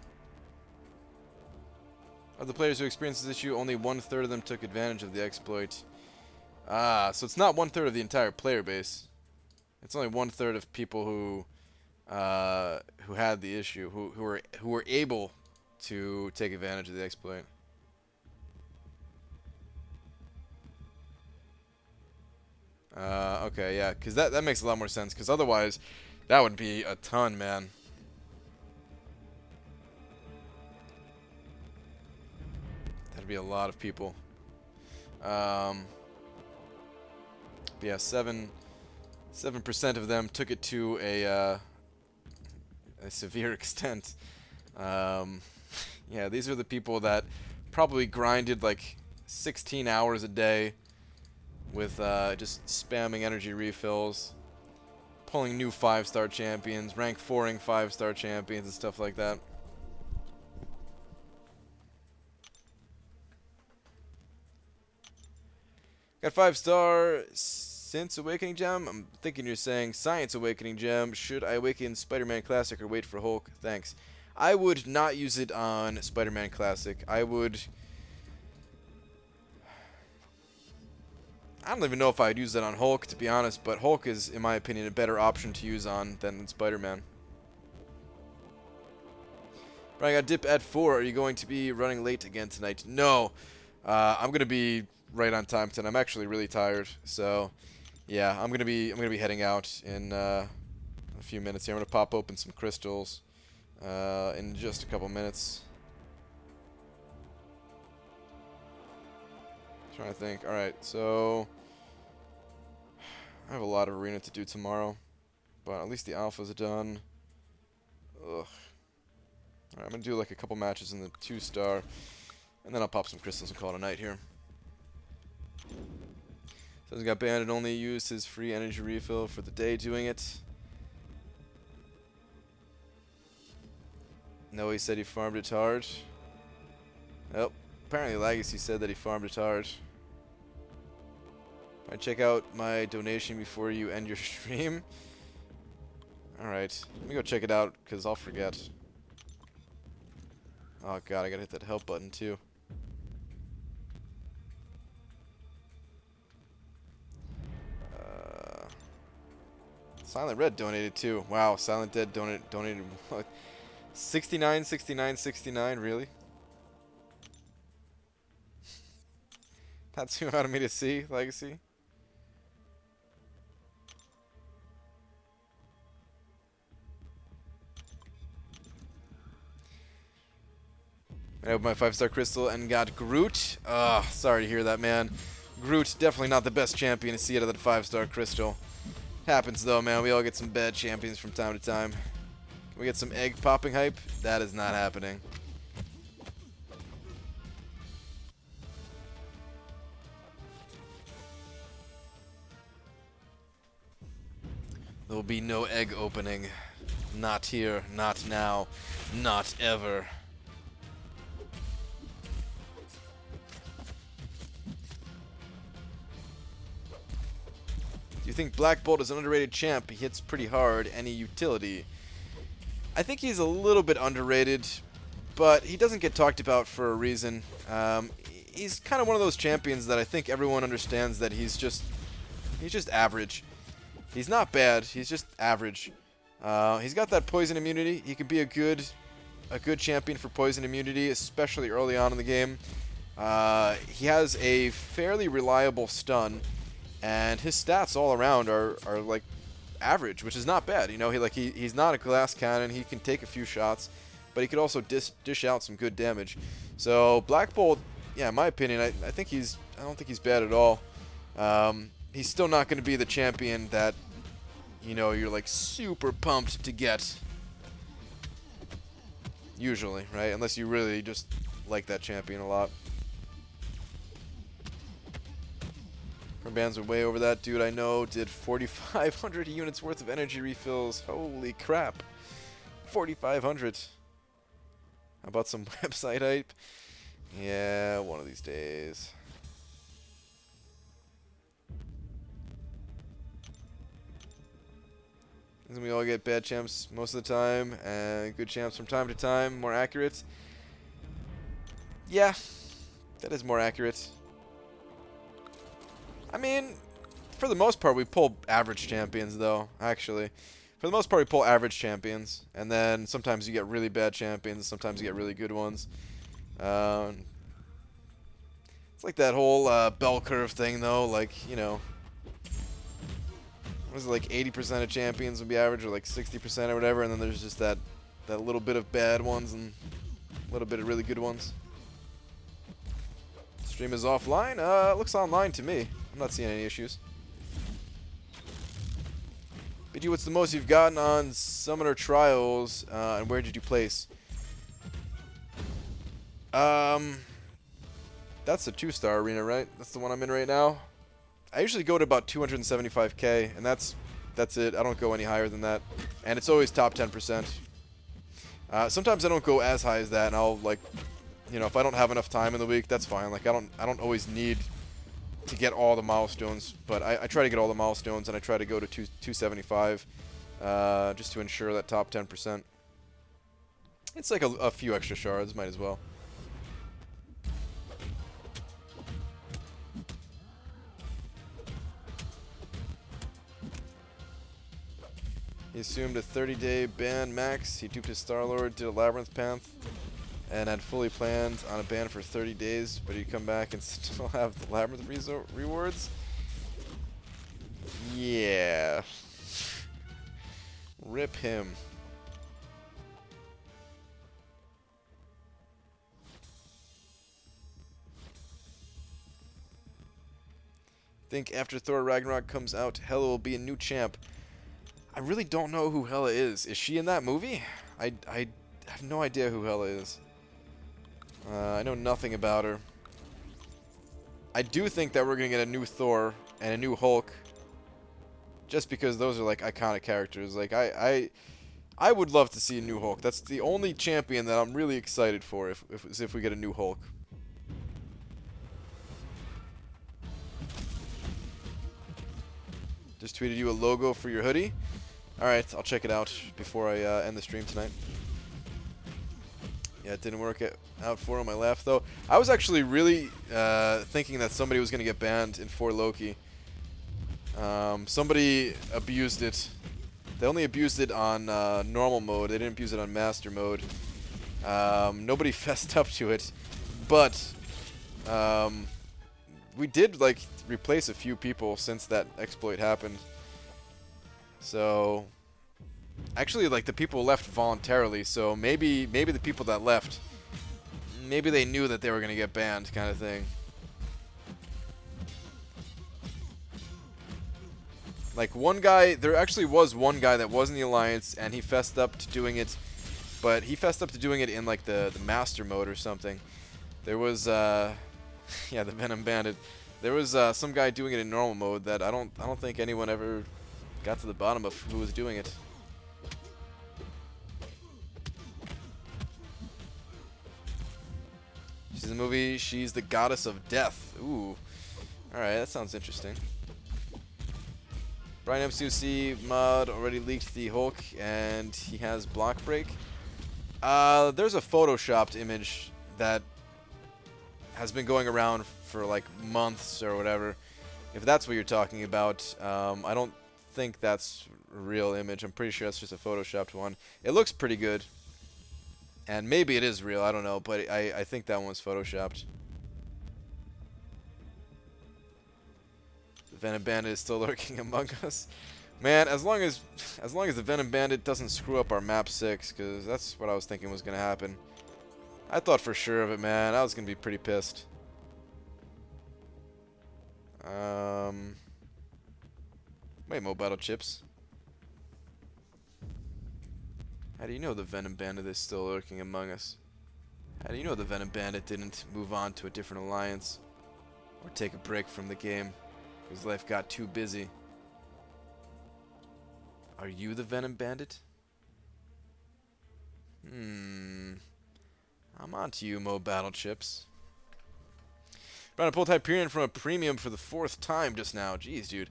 Of the players who experienced this issue, only 1/3 of them took advantage of the exploit. Ah, so it's not 1/3 of the entire player base. It's only 1/3 of people who had the issue, who were able to take advantage of the exploit. Okay, yeah, because that makes a lot more sense. Because otherwise, that would be a ton, man. That'd be a lot of people. But yeah, 7% of them took it to a a severe extent. Yeah, these are the people that probably grinded like 16 hours a day with just spamming energy refills, pulling new 5-star champions, rank 4ing 5-star champions and stuff like that. Got 5-star Since Awakening Gem. I'm thinking you're saying Science Awakening Gem. Should I awaken Spider-Man Classic or wait for Hulk? Thanks. I would not use it on Spider-Man Classic. I don't even know if I'd use that on Hulk, to be honest, but Hulk is, in my opinion, a better option to use on than Spider-Man. Brian, I got dip at 4. Are you going to be running late again tonight? No. I'm going to be right on time tonight. I'm actually really tired, so yeah, I'm gonna be heading out in a few minutes here. I'm gonna pop open some crystals in just a couple minutes. Trying to think. All right, so I have a lot of arena to do tomorrow, but at least the alphas are done. Ugh. All right, I'm gonna do like a couple matches in the 2-star, and then I'll pop some crystals and call it a night here. So he got banned and only used his free energy refill for the day doing it. No, he said he farmed it hard. Oh, apparently Legacy said that he farmed it hard. I check out my donation before you end your stream. Alright, let me go check it out, because I'll forget. Oh god, I gotta hit that help button too. Silent Red donated too. Wow, Silent Dead donated what? 69, 69, 69, really? That's too out of me to see, Legacy. I opened my 5-star crystal and got Groot. Ugh, sorry to hear that, man. Groot, definitely not the best champion to see out of that 5-star crystal. Happens though, man. We all get some bad champions from time to time. Can we get some egg popping hype? That is not happening. There will be no egg opening. Not here, not now, not ever. Do you think Black Bolt is an underrated champ? He hits pretty hard. Any utility? I think he's a little bit underrated, but he doesn't get talked about for a reason. He's kind of one of those champions that I think everyone understands that he's just average. He's not bad. He's just average. He's got that poison immunity. He can be a good champion for poison immunity, especially early on in the game. He has a fairly reliable stun. And his stats all around are like average, which is not bad. You know, he's not a glass cannon. He can take a few shots, but he could also dish out some good damage. So Black Bolt, yeah, in my opinion, I don't think he's bad at all. He's still not going to be the champion that, you know, you're like super pumped to get. Usually, right? Unless you really just like that champion a lot. Our bands are way over that. Dude, I know, did 4,500 units worth of energy refills. Holy crap. 4,500. How about some website hype? Yeah, one of these days. We all get bad champs most of the time, and good champs from time to time, more accurate. Yeah, that is more accurate. I mean, for the most part, we pull average champions, though, actually. For the most part, we pull average champions, and then sometimes you get really bad champions, and sometimes you get really good ones. It's like that whole bell curve thing, though, like, you know. What is it, like 80% of champions would be average, or like 60% or whatever, and then there's just that little bit of bad ones and a little bit of really good ones. Stream is offline? It looks online to me. I'm not seeing any issues. BG, what's the most you've gotten on Summoner Trials, and where did you place? That's the 2-star arena, right? That's the one I'm in right now. I usually go to about 275k, and that's it. I don't go any higher than that, and it's always top 10%. Sometimes I don't go as high as that, and I'll like, you know, if I don't have enough time in the week, that's fine. Like I don't always need to get all the milestones, but I try to get all the milestones, and I try to go to 275, just to ensure that top 10%. It's like a few extra shards, might as well. He assumed a 30-day ban max. He duped his Star-Lord, did a Labyrinth Path, and had fully planned on a ban for 30 days, but he'd come back and still have the Labyrinth rewards? Yeah. Rip him. Think after Thor Ragnarok comes out, Hela will be a new champ. I really don't know who Hela is. Is she in that movie? I have no idea who Hela is. I know nothing about her. I do think that we're going to get a new Thor and a new Hulk. Just because those are like iconic characters. Like I would love to see a new Hulk. That's the only champion that I'm really excited for if we get a new Hulk. Just tweeted you a logo for your hoodie. Alright, I'll check it out before I end the stream tonight. Yeah, it didn't work out for him. I laughed, though. I was actually really thinking that somebody was going to get banned in 4 Loki. Somebody abused it. They only abused it on normal mode. They didn't abuse it on master mode. Nobody fessed up to it. But we did, like, replace a few people since that exploit happened. So, actually, like, the people left voluntarily, so maybe the people that left, maybe they knew that they were going to get banned, kind of thing. Like, one guy, there actually was one guy that was in the Alliance, and he fessed up to doing it, but he fessed up to doing it in, like, the Master mode or something. There was, yeah, the Venom Bandit. There was some guy doing it in normal mode that I don't think anyone ever got to the bottom of who was doing it. She's in the movie. She's the goddess of death. Ooh. Alright, that sounds interesting. Brian M2C mod already leaked the Hulk, and he has block break. There's a photoshopped image that has been going around for like months or whatever. If that's what you're talking about, I don't think that's a real image. I'm pretty sure that's just a photoshopped one. It looks pretty good. And maybe it is real, I don't know, but I think that one's photoshopped. The Venom Bandit is still lurking among us. Man, as long as the Venom Bandit doesn't screw up our map 6, because that's what I was thinking was going to happen. I thought for sure of it, man. I was going to be pretty pissed. Wait, Mo Battle Chips. How do you know the Venom Bandit is still lurking among us? How do you know the Venom Bandit didn't move on to a different alliance? Or take a break from the game? His life got too busy. Are you the Venom Bandit? I'm on to you, Mo Battle Chips. Found a pull-type Hyperion from a premium for the 4th time just now. Jeez, dude.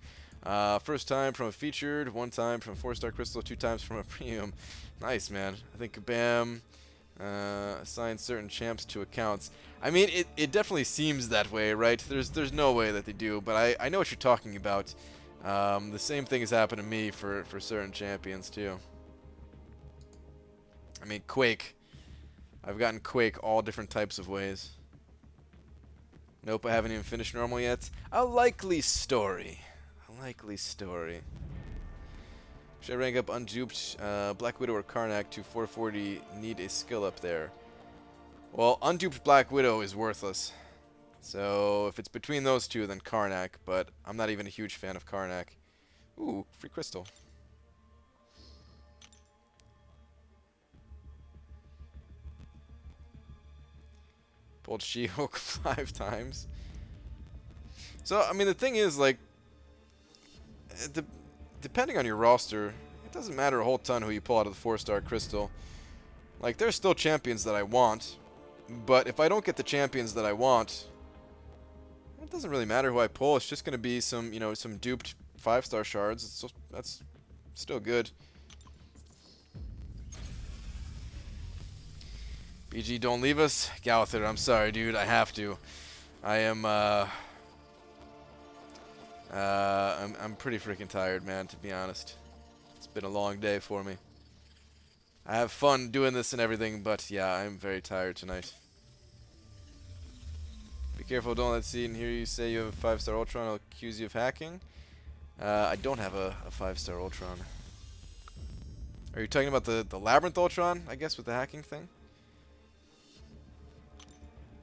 First time from a featured, 1 time from a 4-star crystal, 2 times from a premium. Nice, man. I think Kabam assigned certain champs to accounts. I mean, it definitely seems that way, right? There's no way that they do, but I know what you're talking about. The same thing has happened to me for certain champions, too. I mean, Quake. I've gotten Quake all different types of ways. Nope, I haven't even finished normal yet. A likely story. A likely story. Should I rank up unduped Black Widow or Karnak to 440? Need a skill up there. Well, unduped Black Widow is worthless. So if it's between those two, then Karnak. But I'm not even a huge fan of Karnak. Ooh, free crystal. Pulled She-Hulk 5 times. So, I mean, the thing is, like, depending on your roster, it doesn't matter a whole ton who you pull out of the 4-star crystal. Like, there's still champions that I want, but if I don't get the champions that I want, it doesn't really matter who I pull. It's just going to be some, you know, some duped 5-star shards. That's still good. BG, don't leave us. Gallither, I'm sorry, dude. I have to. I am, I'm pretty freaking tired, man, to be honest. It's been a long day for me. I have fun doing this and everything, but yeah, I'm very tired tonight. Be careful, don't let see and hear you say you have a 5-star Ultron. I'll accuse you of hacking. I don't have a 5-star Ultron. Are you talking about the Labyrinth Ultron, I guess, with the hacking thing?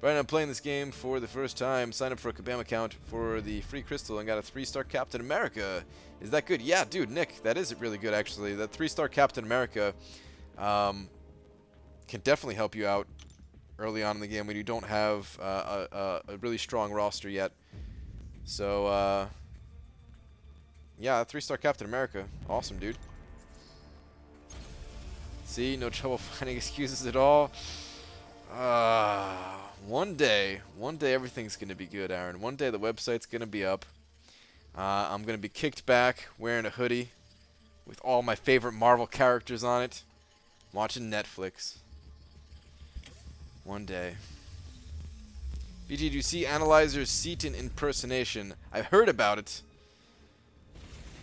Brian, I'm playing this game for the first time. Signed up for a Kabam account for the free crystal and got a 3-star Captain America. Is that good? Yeah, dude, Nick, that is really good, actually. That 3-star Captain America can definitely help you out early on in the game when you don't have a really strong roster yet. So, yeah, 3-star Captain America. Awesome, dude. See, no trouble finding excuses at all. One day everything's going to be good, Aaron. One day the website's going to be up. I'm going to be kicked back wearing a hoodie with all my favorite Marvel characters on it, watching Netflix. One day. BG, do you see Analyzer's Seaton impersonation? I've heard about it,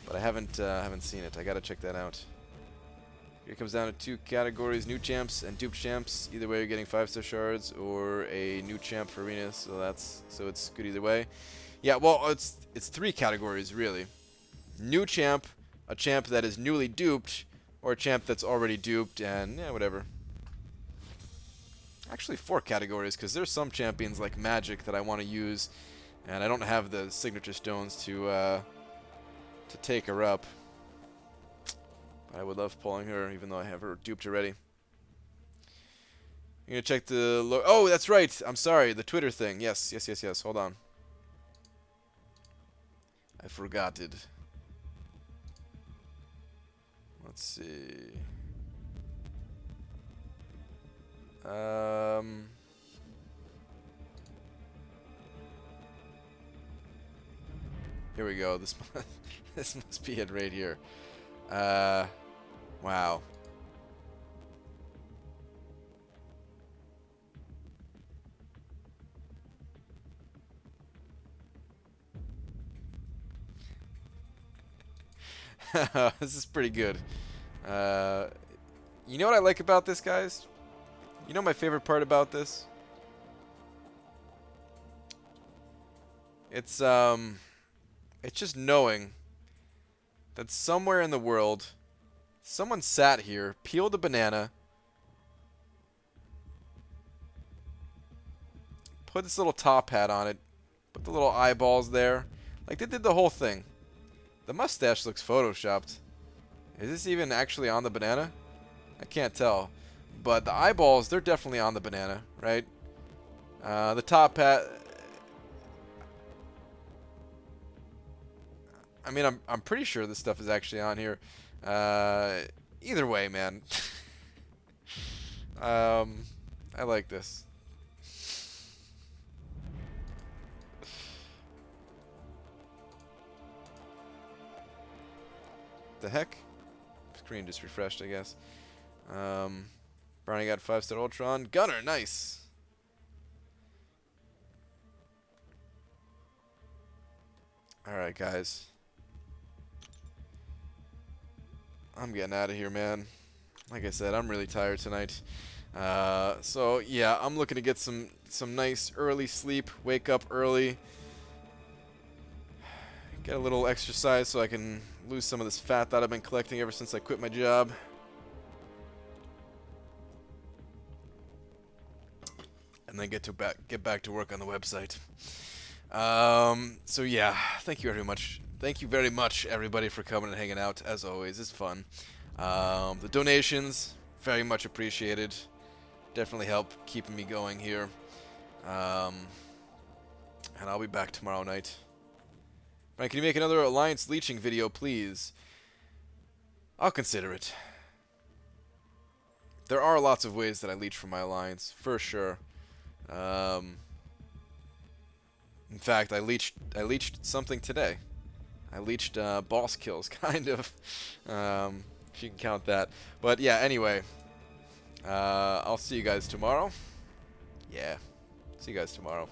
but I haven't seen it. I got to check that out. Here comes down to 2 categories, new champs and duped champs. Either way, you're getting 5-star shards or a new champ for arena, so it's good either way. Yeah, well, it's 3 categories really. New champ, a champ that is newly duped, or a champ that's already duped, and yeah, whatever. Actually 4 categories, because there's some champions like Magic that I want to use, and I don't have the signature stones to take her up. I would love pulling her, even though I have her duped already. You're going to check the... Oh, that's right. I'm sorry. The Twitter thing. Yes. Hold on. I forgot it. Let's see. Here we go. This must be it right here. Wow. This is pretty good. You know what I like about this, guys? You know my favorite part about this? It's just knowing that somewhere in the world, someone sat here, peeled a banana, put this little top hat on it, put the little eyeballs there. Like, they did the whole thing. The mustache looks photoshopped. Is this even actually on the banana? I can't tell. But the eyeballs, they're definitely on the banana, right? The top hat... I mean, I'm pretty sure this stuff is actually on here. Either way, man. I like this. The heck? Screen just refreshed, I guess. Brownie got 5-star Ultron. Gunner, nice. Alright, guys. I'm getting out of here, man. Like I said, I'm really tired tonight. So, yeah, I'm looking to get some nice early sleep. Wake up early. Get a little exercise so I can lose some of this fat that I've been collecting ever since I quit my job. And then get back to work on the website. So yeah, thank you very much. Thank you very much, everybody, for coming and hanging out. As always, it's fun. The donations, very much appreciated. Definitely help keeping me going here. And I'll be back tomorrow night. Ryan, can you make another Alliance leeching video, please? I'll consider it. There are lots of ways that I leech from my Alliance, for sure. In fact, I leeched something today. I leeched boss kills, kind of, if you can count that. But yeah, anyway, I'll see you guys tomorrow. Yeah, see you guys tomorrow.